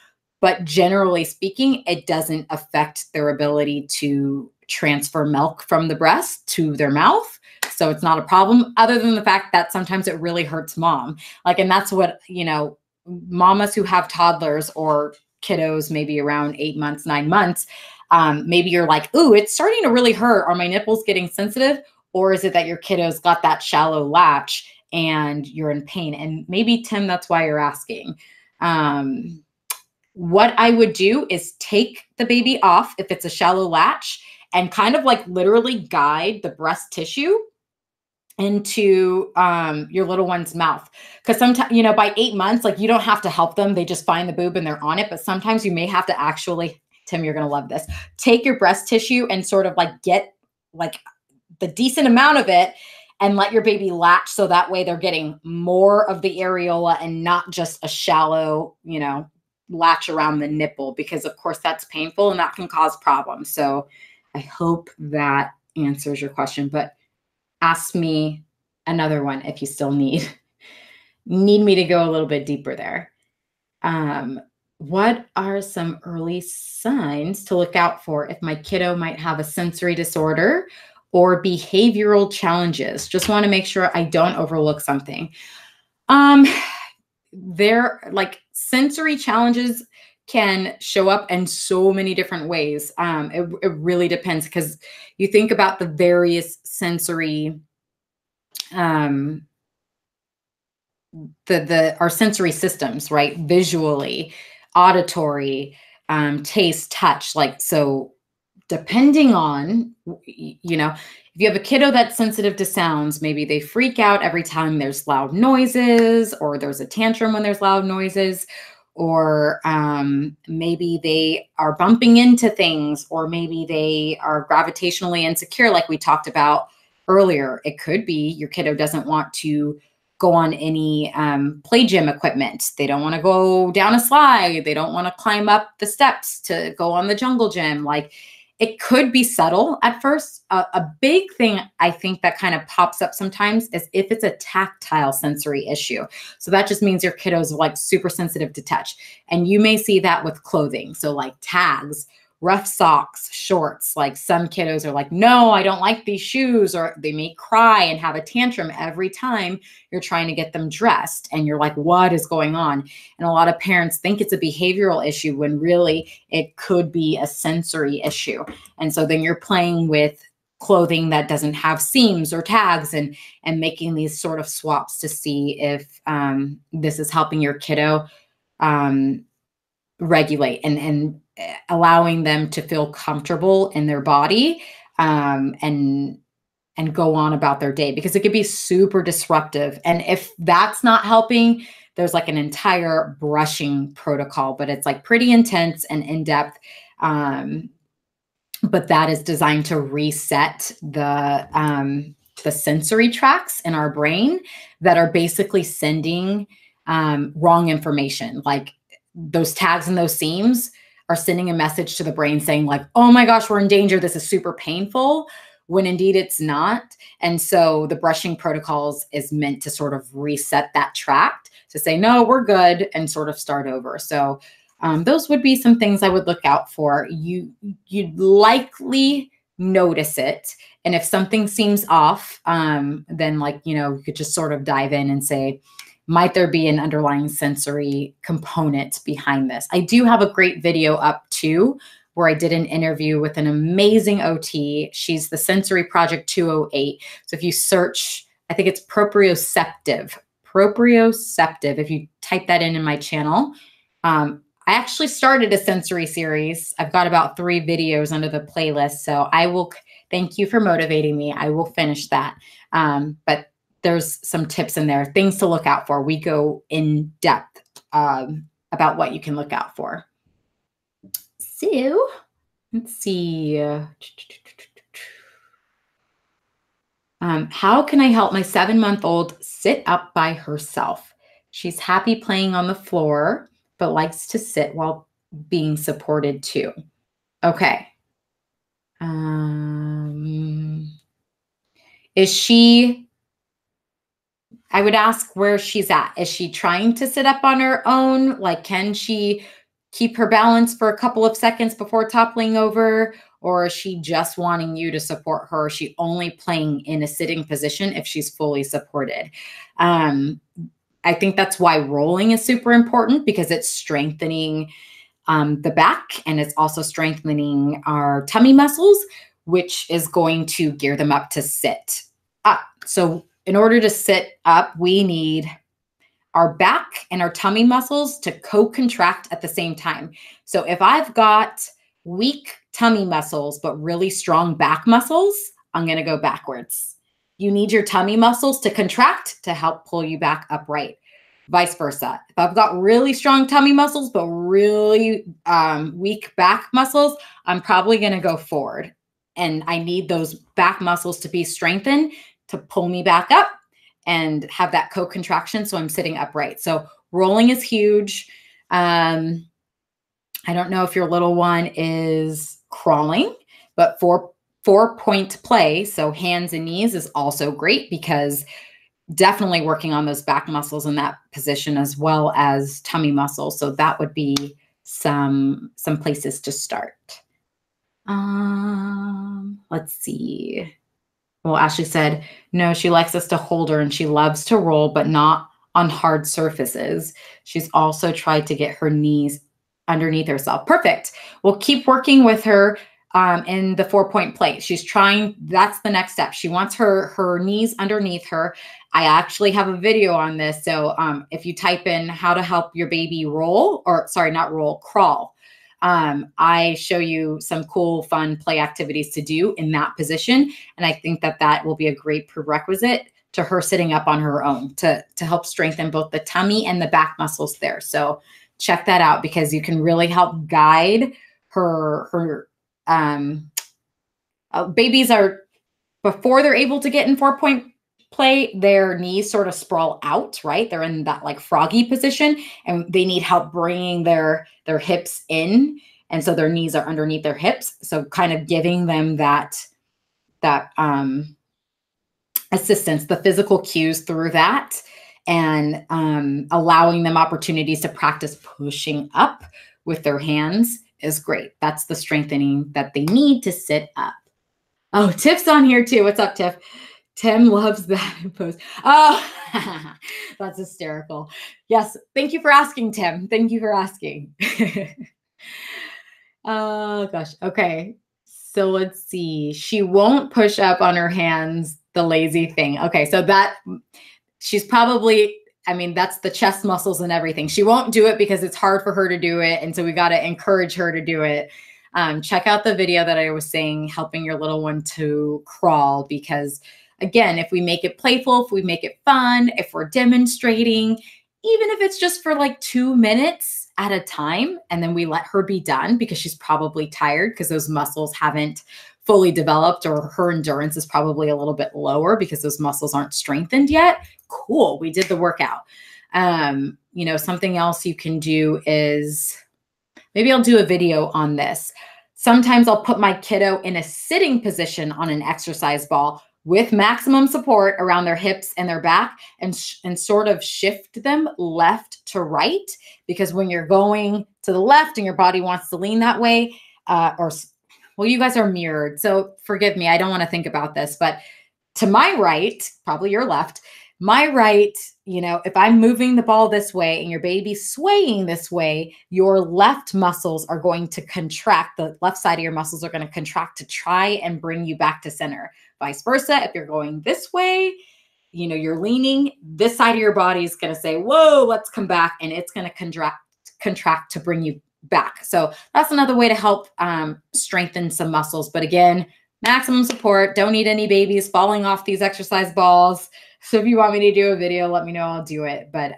But generally speaking, it doesn't affect their ability to transfer milk from the breast to their mouth. So it's not a problem, other than the fact that sometimes it really hurts mom. Like, and that's what, you know, mamas who have toddlers or kiddos, maybe around 8 months, 9 months, maybe you're like, ooh, it's starting to really hurt. Are my nipples getting sensitive? Or is it that your kiddo's got that shallow latch and you're in pain? And maybe, Tim, that's why you're asking. What I would do is take the baby off if it's a shallow latch and kind of like literally guide the breast tissue into your little one's mouth. Because sometimes, you know, by 8 months, like you don't have to help them. They just find the boob and they're on it. But sometimes you may have to actually, Tim, you're going to love this, take your breast tissue and sort of like get like the decent amount of it and let your baby latch. So that way they're getting more of the areola and not just a shallow, you know, latch around the nipple, because of course that's painful and that can cause problems. So I hope that answers your question, but ask me another one if you still need me to go a little bit deeper there. What are some early signs to look out for if my kiddo might have a sensory disorder or behavioral challenges? Just want to make sure I don't overlook something. There, like, sensory challenges can show up in so many different ways. It really depends, because you think about the various sensory, our sensory systems, right? Visually, auditory, taste, touch. Like, so depending on, you know, if you have a kiddo that's sensitive to sounds, maybe they freak out every time there's loud noises, or there's a tantrum when there's loud noises, or maybe they are bumping into things, or maybe they are gravitationally insecure, like we talked about earlier. It could be your kiddo doesn't want to go on any play gym equipment. They don't want to go down a slide. They don't want to climb up the steps to go on the jungle gym. Like, it could be subtle at first. A big thing I think that kind of pops up sometimes is if it's a tactile sensory issue. So that just means your kiddos are like super sensitive to touch. And you may see that with clothing. So like tags, rough socks, shorts. Like some kiddos are like, no, I don't like these shoes, or they may cry and have a tantrum every time you're trying to get them dressed. And you're like, what is going on? And a lot of parents think it's a behavioral issue when really it could be a sensory issue. And so then you're playing with clothing that doesn't have seams or tags, and making these sort of swaps to see if this is helping your kiddo regulate and allowing them to feel comfortable in their body, and go on about their day, because it could be super disruptive. And if that's not helping, there's like an entire brushing protocol, but it's like pretty intense and in-depth. But that is designed to reset the sensory tracts in our brain that are basically sending wrong information. Like those tags and those seams are sending a message to the brain saying like, oh my gosh, we're in danger. This is super painful, when indeed it's not. And so the brushing protocols is meant to sort of reset that tract to say, no, we're good, and sort of start over. So those would be some things I would look out for. You'd likely notice it. And if something seems off, then like, you know, you could just sort of dive in and say, might there be an underlying sensory component behind this? I do have a great video up too, where I did an interview with an amazing OT. She's the Sensory Project 208. So if you search, I think it's proprioceptive. If you type that in my channel, I actually started a sensory series. I've got about 3 videos under the playlist. So I will, thank you for motivating me. I will finish that. But there's some tips in there, things to look out for. We go in depth about what you can look out for. So let's see. How can I help my 7-month-old sit up by herself? She's happy playing on the floor, but likes to sit while being supported too. Okay. Is she, I would ask where she's at. Is she trying to sit up on her own? Like, can she keep her balance for a couple of seconds before toppling over? Or is she just wanting you to support her? Is she only playing in a sitting position if she's fully supported? I think that's why rolling is super important, because it's strengthening the back, and it's also strengthening our tummy muscles, which is going to gear them up to sit up. So in order to sit up, we need our back and our tummy muscles to co-contract at the same time. So if I've got weak tummy muscles, but really strong back muscles, I'm going to go backwards. You need your tummy muscles to contract to help pull you back upright. Vice versa. If I've got really strong tummy muscles, but really weak back muscles, I'm probably going to go forward. And I need those back muscles to be strengthened to pull me back up and have that co-contraction so I'm sitting upright. So rolling is huge. I don't know if your little one is crawling, but four-point play, so hands and knees, is also great, because definitely working on those back muscles in that position as well as tummy muscles. So that would be some places to start. Let's see. Well, Ashley said, no, she likes us to hold her and she loves to roll, but not on hard surfaces. She's also tried to get her knees underneath herself. Perfect. We'll keep working with her in the 4-point plate. She's trying, that's the next step. She wants her knees underneath her. I actually have a video on this. So if you type in how to help your baby roll, or sorry, not roll, crawl, I show you some cool, fun play activities to do in that position. And I think that that will be a great prerequisite to her sitting up on her own to help strengthen both the tummy and the back muscles there. So check that out, because you can really help guide her. Babies are, before they're able to get in 4-point play, their knees sort of sprawl out, right? They're in that like froggy position, and they need help bringing their hips in. And so their knees are underneath their hips. So kind of giving them that assistance, the physical cues through that, and allowing them opportunities to practice pushing up with their hands is great. That's the strengthening that they need to sit up. Oh, Tiff's on here too. What's up, Tiff? Tim loves that pose. Oh, that's hysterical. Yes. Thank you for asking, Tim. Thank you for asking. Oh, gosh. Okay. So let's see. She won't push up on her hands, the lazy thing. Okay. So that she's probably, I mean, that's the chest muscles and everything. She won't do it because it's hard for her to do it. And so we got to encourage her to do it. Check out the video that I was saying, helping your little one to crawl, because again, if we make it playful, if we make it fun, if we're demonstrating, even if it's just for like 2 minutes at a time, and then we let her be done because she's probably tired because those muscles haven't fully developed, or her endurance is probably a little bit lower because those muscles aren't strengthened yet. Cool. We did the workout. You know, something else you can do is, maybe I'll do a video on this. Sometimes I'll put my kiddo in a sitting position on an exercise ball with maximum support around their hips and their back, and sort of shift them left to right, because when you're going to the left and your body wants to lean that way, well, you guys are mirrored, so forgive me, I don't want to think about this, but to my right, probably your left, my right, you know, if I'm moving the ball this way and your baby's swaying this way, your left muscles are going to contract. The left side of your muscles are going to contract to try and bring you back to center. Vice versa, if you're going this way, you know, you're leaning, this side of your body is going to say, whoa, let's come back. And it's going to contract to bring you back. So that's another way to help strengthen some muscles. But again, maximum support. Don't need any babies falling off these exercise balls. So if you want me to do a video, let me know, I'll do it. But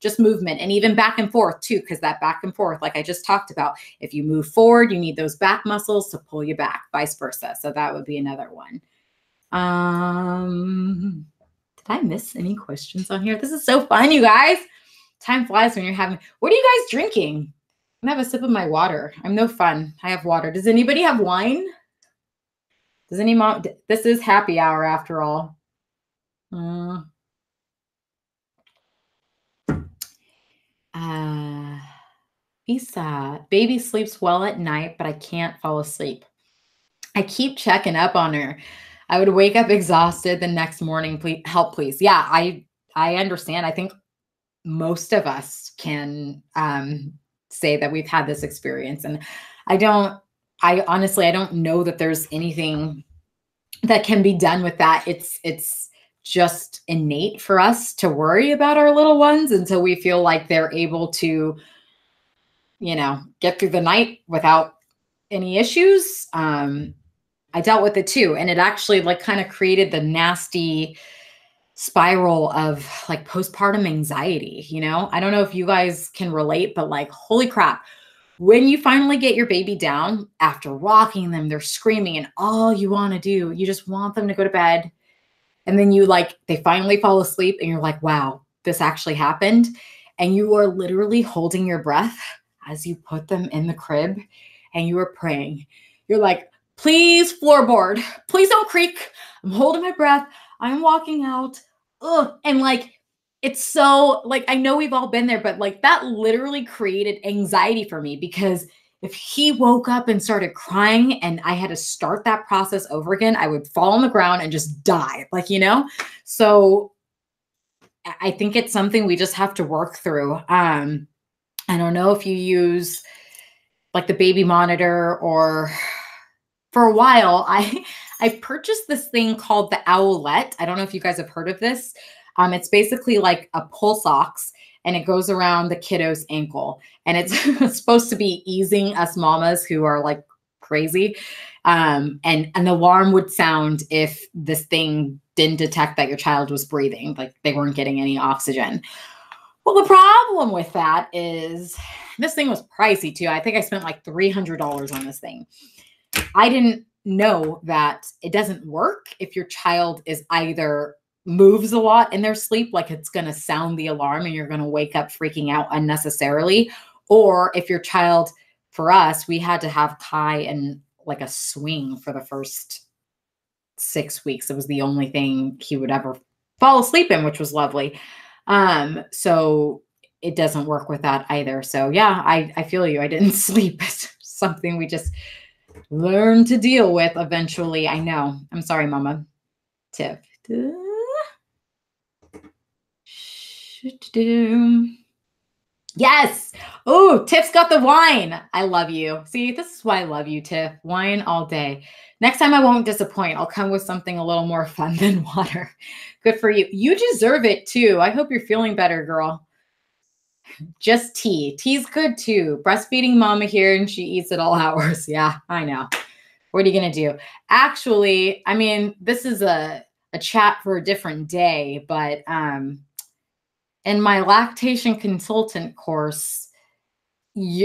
just movement, and even back and forth too, because that back and forth, like I just talked about, if you move forward, you need those back muscles to pull you back, vice versa. So that would be another one. Did I miss any questions on here? This is so fun, you guys. Time flies when you're having, what are you guys drinking? I'm gonna have a sip of my water. I'm no fun. I have water. Does anybody have wine? Does any mom, this is happy hour after all. Isa, baby sleeps well at night, but I can't fall asleep. I keep checking up on her. I would wake up exhausted the next morning. Please help, please. Yeah, I understand. I think most of us can say that we've had this experience, and I honestly don't know that there's anything that can be done with that. It's just innate for us to worry about our little ones until we feel like they're able to, get through the night without any issues. I dealt with it too. And it actually like kind of created the nasty spiral of like postpartum anxiety. I don't know if you guys can relate, but like, holy crap, when you finally get your baby down after rocking them, they're screaming, and all you want to do, you just want them to go to bed. And then they finally fall asleep, and you're like, wow, this actually happened. And you are literally holding your breath as you put them in the crib, and you are praying. You're like, please, floorboard, please don't creak. I'm holding my breath. I'm walking out. Ugh. And like, it's so like, I know we've all been there, but like that literally created anxiety for me, because if he woke up and started crying and I had to start that process over again, I would fall on the ground and just die, So I think it's something we just have to work through. I don't know if you use like the baby monitor, or for a while, I purchased this thing called the Owlette. I don't know if you guys have heard of this. It's basically like a pulse ox, and it goes around the kiddo's ankle, and it's supposed to be easing us mamas who are like crazy. And an alarm would sound if this thing didn't detect that your child was breathing, like they weren't getting any oxygen. Well, the problem with that is this thing was pricey too. I think I spent like $300 on this thing. I didn't know that it doesn't work if your child is either moves a lot in their sleep, like it's going to sound the alarm and you're going to wake up freaking out unnecessarily, or if your child, for us, we had to have Kai in like a swing for the first 6 weeks. It was the only thing he would ever fall asleep in, which was lovely. So it doesn't work with that either. So yeah, I feel you. I didn't sleep. It's something we just learn to deal with eventually. I know. I'm sorry, Mama. Tiff. Yes. Oh, Tiff's got the wine. I love you. See, this is why I love you, Tiff. Wine all day. Next time I won't disappoint. I'll come with something a little more fun than water. Good for you. You deserve it too. I hope you're feeling better, girl. Just tea. Tea's good too. Breastfeeding mama here, and she eats at all hours. Yeah, I know. What are you going to do? Actually, I mean, this is a chat for a different day, but in my lactation consultant course,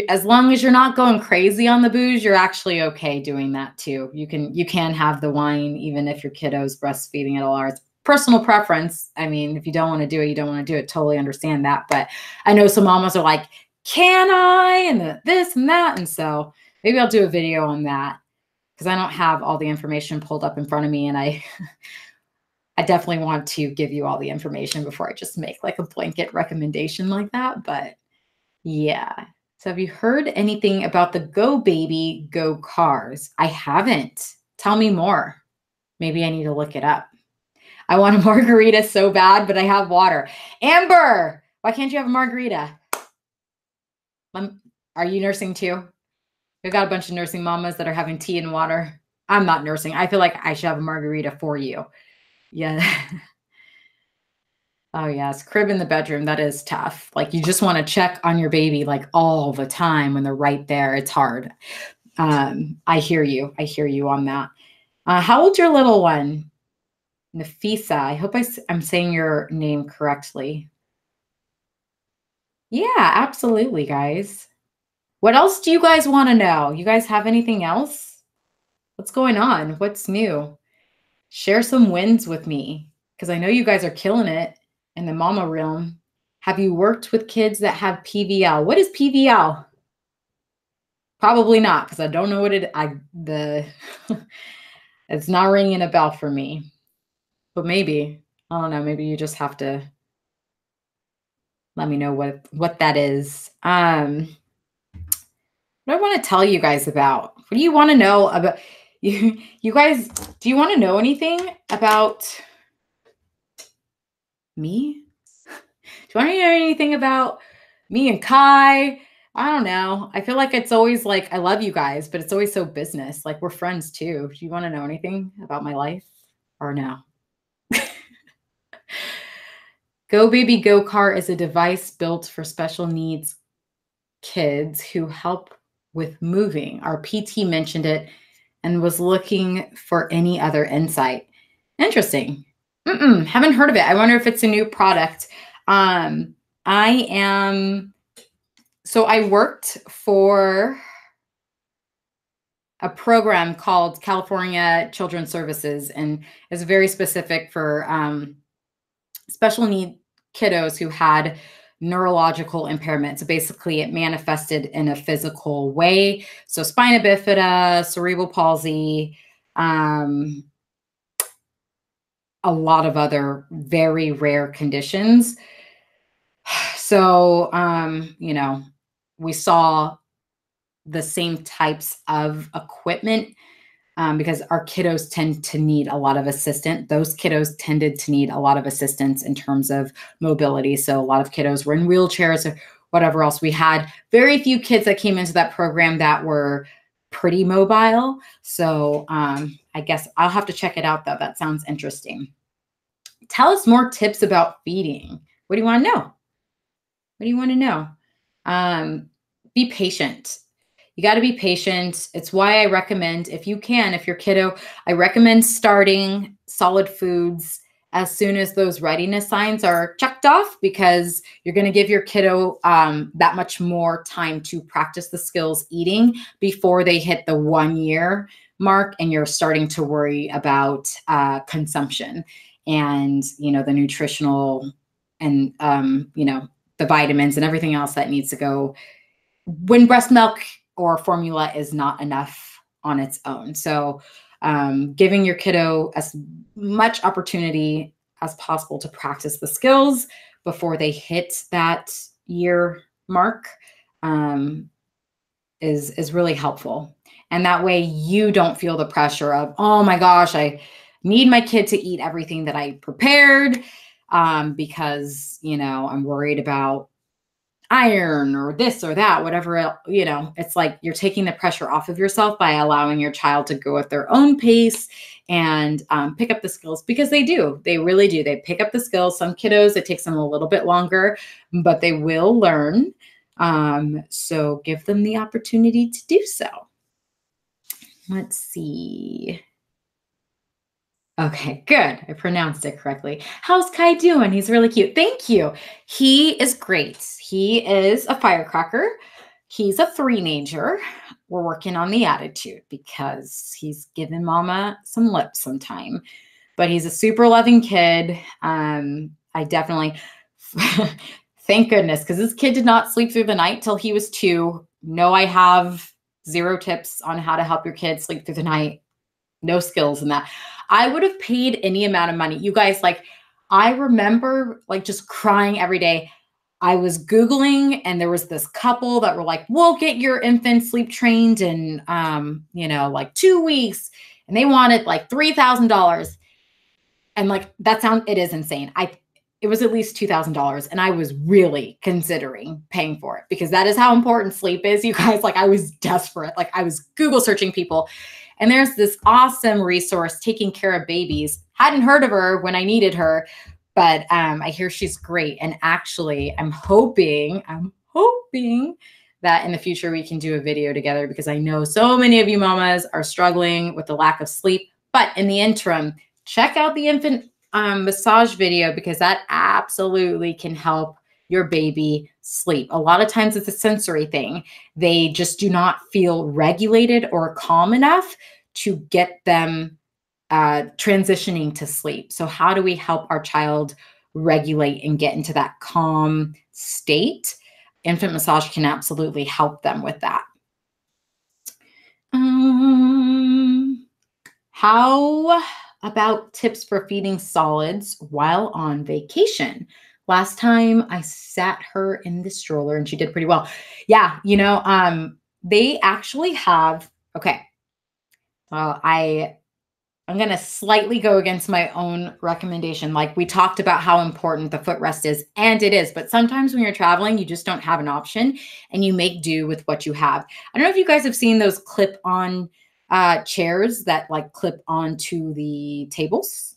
as long as you're not going crazy on the booze, you're actually okay doing that too. You can have the wine even if your kiddo's breastfeeding at all hours. Personal preference. I mean, if you don't want to do it, you don't want to do it. Totally understand that. But I know some mamas are like, can I? And this and that. And so maybe I'll do a video on that, because I don't have all the information pulled up in front of me. And I definitely want to give you all the information before I just make like a blanket recommendation like that. But yeah. So have you heard anything about the Go Baby Go cars? I haven't. Tell me more. Maybe I need to look it up. I want a margarita so bad, but I have water. Amber, why can't you have a margarita? Are you nursing too? We've got a bunch of nursing mamas that are having tea and water. I'm not nursing. I feel like I should have a margarita for you. Yeah. Oh, yes. Crib in the bedroom. That is tough. Like, you just want to check on your baby like all the time when they're right there. It's hard. I hear you. I hear you on that. How old's your little one? Nafisa. I hope I'm saying your name correctly. Yeah, absolutely, guys. What else do you guys want to know? You guys have anything else? What's going on? What's new? Share some wins with me because I know you guys are killing it in the mama realm. Have you worked with kids that have PVL? What is PVL? Probably not, because I don't know what it's not ringing a bell for me. But maybe, I don't know, maybe you just have to let me know what that is. What I want to tell you guys about. What do you want to know about you guys? Do you want to know anything about me? Do you want to know anything about me and Kai? I don't know. I feel like it's always like I love you guys, but it's always so business. Like we're friends too. Do you want to know anything about my life or no? Go Baby Go Car is a device built for special needs kids who help with moving. Our PT mentioned it and was looking for any other insight. Interesting. Haven't heard of it. I wonder if it's a new product. I worked for a program called California Children's Services, and it's very specific for special need kiddos who had neurological impairment. So basically it manifested in a physical way. So spina bifida, cerebral palsy, a lot of other very rare conditions. So, we saw the same types of equipment because our kiddos tend to need a lot of assistance. Those kiddos tended to need a lot of assistance in terms of mobility. So a lot of kiddos were in wheelchairs or whatever else. We had very few kids that came into that program that were pretty mobile. So I guess I'll have to check it out though. That sounds interesting. Tell us more tips about feeding. What do you want to know? What do you want to know? Be patient. You got to be patient. It's why I recommend, if you can, if your kiddo, I recommend starting solid foods as soon as those readiness signs are checked off, because you're going to give your kiddo that much more time to practice the skills eating before they hit the 1 year mark and you're starting to worry about consumption and, the nutritional and, the vitamins and everything else that needs to go when breast milk or formula is not enough on its own. So giving your kiddo as much opportunity as possible to practice the skills before they hit that year mark is really helpful. And that way you don't feel the pressure of, oh my gosh, I need my kid to eat everything that I prepared because, I'm worried about iron or this or that, whatever, it's like you're taking the pressure off of yourself by allowing your child to go at their own pace and pick up the skills, because they really do. They pick up the skills. Some kiddos, it takes them a little bit longer, but they will learn. So give them the opportunity to do so. Let's see. Okay, good. I pronounced it correctly. How's Kai doing? He's really cute. Thank you. He is great. He is a firecracker. He's a three-nager. We're working on the attitude because he's giving mama some lip sometime. But he's a super loving kid. I definitely, thank goodness, because this kid did not sleep through the night till he was 2. No, I have 0 tips on how to help your kid sleep through the night. No skills in that. I would have paid any amount of money. You guys, I remember just crying every day. I was Googling and there was this couple that were like, we'll get your infant sleep trained in, 2 weeks. And they wanted $3,000. And it is insane. It was at least $2,000. And I was really considering paying for it because that is how important sleep is. You guys, I was desperate. I was Google searching people. And there's this awesome resource, Taking Care of Babies. Hadn't heard of her when I needed her, but I hear she's great. And actually, I'm hoping that in the future we can do a video together, because I know so many of you mamas are struggling with the lack of sleep, But in the interim, check out the infant massage video, because that absolutely can help your baby sleep. A lot of times it's a sensory thing. They just do not feel regulated or calm enough to get them transitioning to sleep. So how do we help our child regulate and get into that calm state? Infant massage can absolutely help them with that. How about tips for feeding solids while on vacation? Last time I sat her in the stroller and she did pretty well. Yeah, they actually have, okay. Well, I'm going to slightly go against my own recommendation. Like, we talked about how important the footrest is, and it is, but sometimes when you're traveling, you just don't have an option and you make do with what you have. I don't know if you guys have seen those clip-on chairs that like clip onto the tables.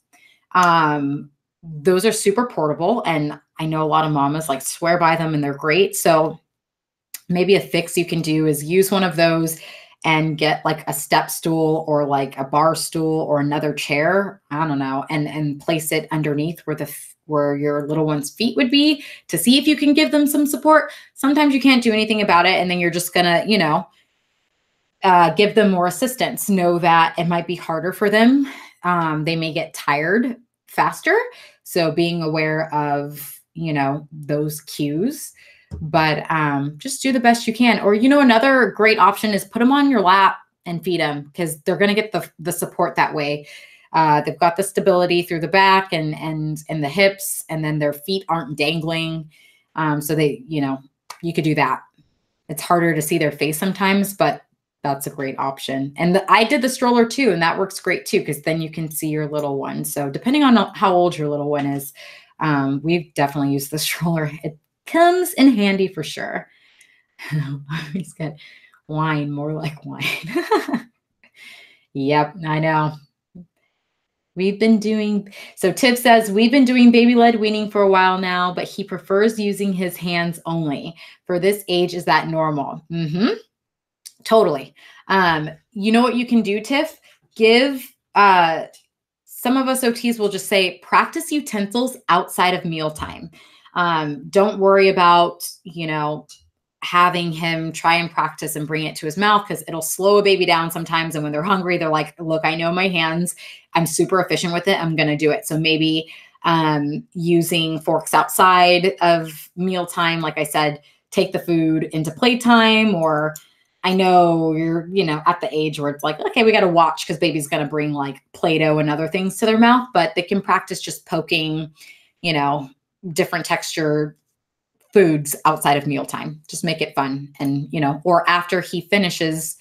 Those are super portable, and I know a lot of mamas like swear by them and they're great. So maybe a fix you can do is use one of those and get like a step stool or like a bar stool or another chair, I don't know, and place it underneath where your little one's feet would be, to see if you can give them some support. Sometimes you can't do anything about it, and then you're just gonna, give them more assistance. Know that it might be harder for them. They may get tired faster. So being aware of, those cues, but just do the best you can. Or, another great option is put them on your lap and feed them, because they're going to get the support that way. They've got the stability through the back and the hips, and then their feet aren't dangling. So they, you could do that. It's harder to see their face sometimes, but that's a great option. And I did the stroller too, and that works great too, because then you can see your little one. So depending on how old your little one is, we've definitely used the stroller. It comes in handy for sure. He's got wine, more like wine. Yep, I know. So Tiff says, we've been doing baby-led weaning for a while now, but he prefers using his hands only. For this age, is that normal? Mm-hmm. Totally. You know what you can do, Tiff? Give, some of us OTs will just say, practice utensils outside of mealtime. Don't worry about, having him try and practice and bring it to his mouth, because it'll slow a baby down sometimes. And when they're hungry, they're like, look, I know my hands, I'm super efficient with it, I'm going to do it. So maybe using forks outside of mealtime, like I said, take the food into playtime. Or I know you're, at the age where it's like, okay, we got to watch, because baby's going to bring like Play-Doh and other things to their mouth, but they can practice just poking, different texture foods outside of mealtime. Just make it fun. And, or after he finishes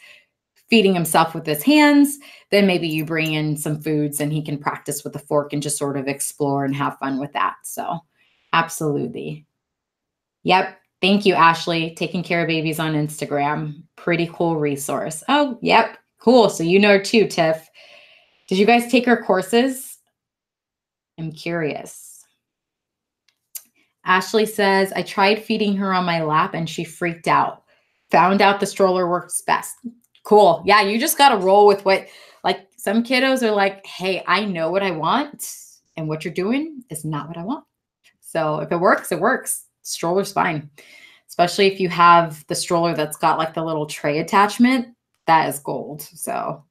feeding himself with his hands, then maybe you bring in some foods and he can practice with a fork and just sort of explore and have fun with that. So absolutely. Yep. Thank you, Ashley. Taking Care of Babies on Instagram. Pretty cool resource. Oh, yep. Cool. So too, Tiff. Did you guys take her courses? I'm curious. Ashley says, I tried feeding her on my lap and she freaked out. Found out the stroller works best. Cool. Yeah, you just got to roll with what, like, some kiddos are like, hey, I know what I want, and what you're doing is not what I want. So if it works, it works. Stroller's fine. Especially if you have the stroller that's got like the little tray attachment, that is gold. So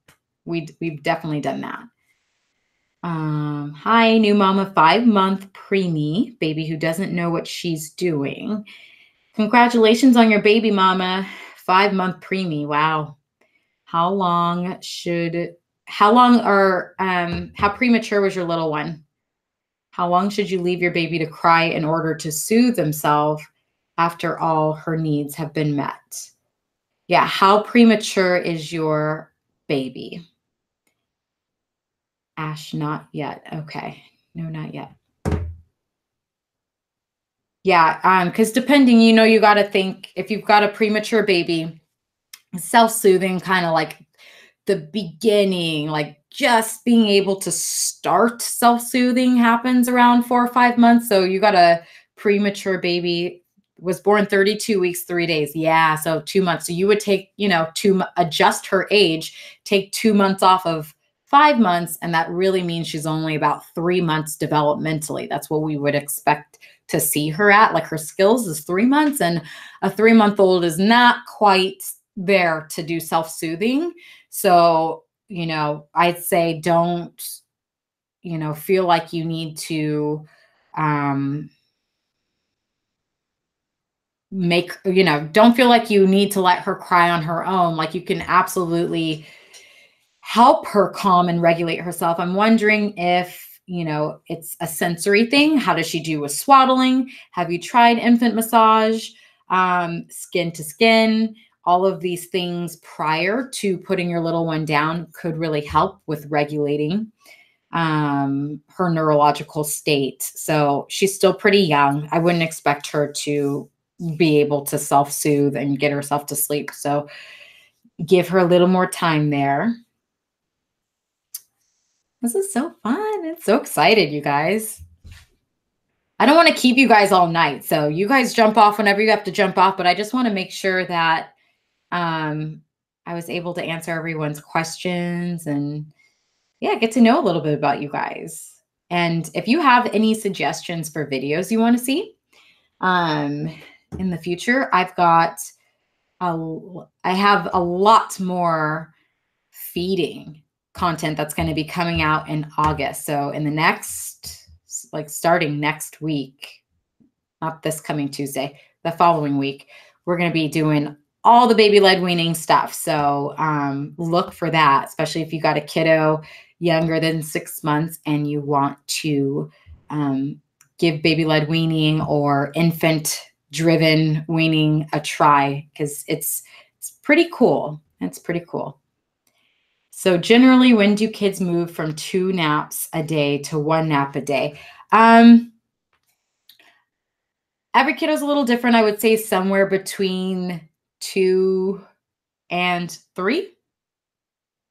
we've definitely done that. Hi, new mama, 5-month preemie, baby who doesn't know what she's doing. Congratulations on your baby, mama. 5-month preemie. Wow. How premature was your little one? How long should you leave your baby to cry in order to soothe themselves after all her needs have been met? Yeah, how premature is your baby? Ash, not yet. Okay. No, not yet. Yeah, because depending, you got to think, if you've got a premature baby, self-soothing, kind of like the beginning, like just being able to start self-soothing happens around 4 or 5 months. So you got a premature baby, was born 32 weeks, 3 days. Yeah. So 2 months. So you would take, to adjust her age, take 2 months off of 5 months, and that really means she's only about 3 months developmentally. That's what we would expect to see her at. Like her skills is 3 months, and a 3-month-old is not quite there to do self-soothing. So, I'd say don't, feel like you need to don't feel like you need to let her cry on her own. Like you can absolutely help her calm and regulate herself. I'm wondering if, it's a sensory thing. How does she do with swaddling? Have you tried infant massage, skin to skin? All of these things prior to putting your little one down could really help with regulating her neurological state. So she's still pretty young. I wouldn't expect her to be able to self-soothe and get herself to sleep. So give her a little more time there. This is so fun. It's so excited, you guys. I don't want to keep you guys all night. So you guys jump off whenever you have to jump off, but I just want to make sure that I was able to answer everyone's questions and get to know a little bit about you guys. And if you have any suggestions for videos you want to see in the future, I have a lot more feeding content that's going to be coming out in August. So in the next, starting next week, not this coming Tuesday, the following week, we're going to be doing all the baby led weaning stuff. So look for that, especially if you got a kiddo younger than 6 months and you want to give baby led weaning or infant driven weaning a try, because it's pretty cool. It's pretty cool. So generally, when do kids move from 2 naps a day to 1 nap a day? Every kiddo's a little different. I would say somewhere between 2 and 3.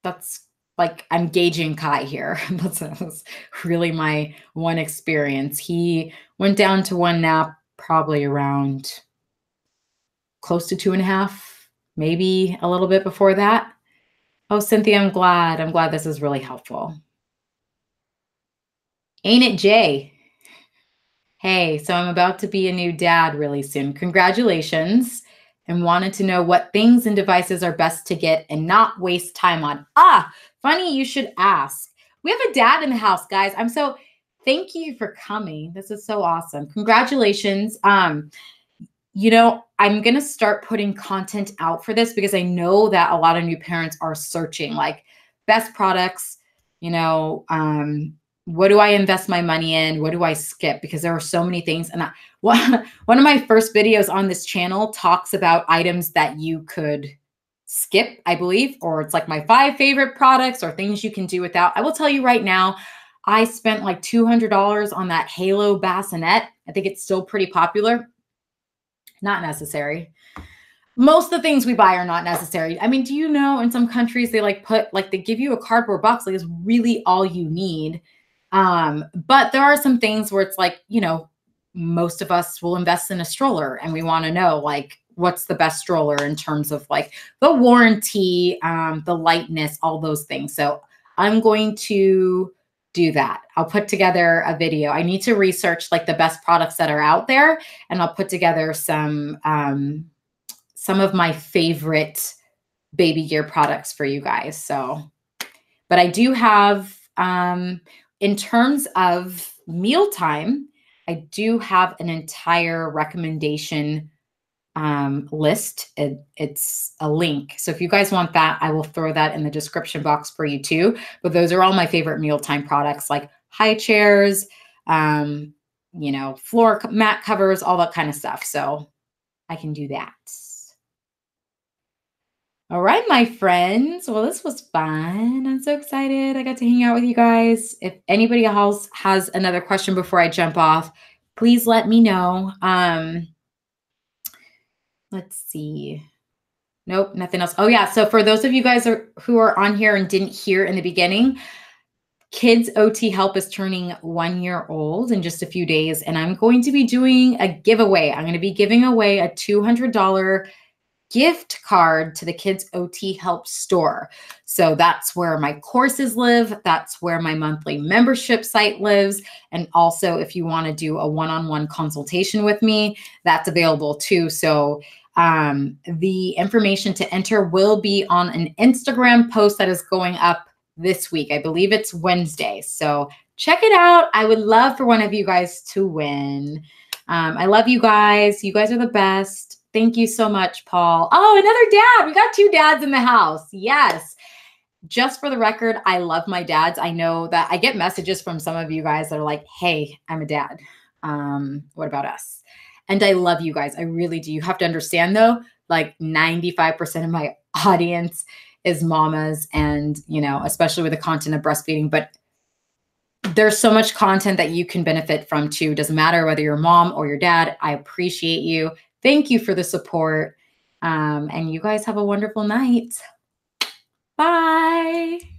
That's like, I'm gauging Kai here. That's really my one experience. He went down to 1 nap probably around close to 2.5, maybe a little bit before that. Oh, Cynthia, I'm glad this is really helpful. Ain't it, Jay? Hey, so I'm about to be a new dad really soon. Congratulations. And wanted to know what things and devices are best to get and not waste time on. Funny you should ask. We have a dad in the house, guys. Thank you for coming. This is so awesome. Congratulations. I'm going to start putting content out for this because I know that a lot of new parents are searching like best products, what do I invest my money in? What do I skip? Because there are so many things. And one of my first videos on this channel talks about items that you could skip, I believe, or it's like my 5 favorite products or things you can do without. I will tell you right now, I spent like $200 on that Halo bassinet. I think it's still pretty popular. Not necessary. Most of the things we buy are not necessary. I mean, do you know in some countries they they give you a cardboard box, like it's really all you need. But there are some things where it's like, most of us will invest in a stroller and we want to know like what's the best stroller in terms of like the warranty, the lightness, all those things. So I'm going to do that. I'll put together a video. I need to research like the best products that are out there, and I'll put together some of my favorite baby gear products for you guys. So, but I do have, in terms of mealtime, I do have an entire recommendation list. It's a link. So if you guys want that, I will throw that in the description box for you too. But those are all my favorite mealtime products, like high chairs, floor mat covers, all that kind of stuff. So I can do that. All right, my friends. Well, this was fun. I'm so excited. I got to hang out with you guys. If anybody else has another question before I jump off, please let me know. Let's see. Nope, nothing else. Oh, yeah. So for those of you guys who are on here and didn't hear in the beginning, Kids OT Help is turning 1 year old in just a few days, and I'm going to be doing a giveaway. I'm going to be giving away a $200 gift card to the Kids OT Help store. So that's where my courses live. That's where my monthly membership site lives. And also, if you want to do a one-on-one consultation with me, that's available too. So the information to enter will be on an Instagram post that is going up this week. I believe it's Wednesday. So check it out. I would love for one of you guys to win. I love you guys. You guys are the best. Thank you so much, Paul. Oh, another dad. We got 2 dads in the house. Yes. Just for the record, I love my dads. I know that I get messages from some of you guys that are like, hey, I'm a dad. What about us? And I love you guys. I really do. You have to understand though, like 95% of my audience is mamas, and, you know, especially with the content of breastfeeding, but there's so much content that you can benefit from too. Doesn't matter whether you're a mom or your dad. I appreciate you. Thank you for the support. And you guys have a wonderful night. Bye.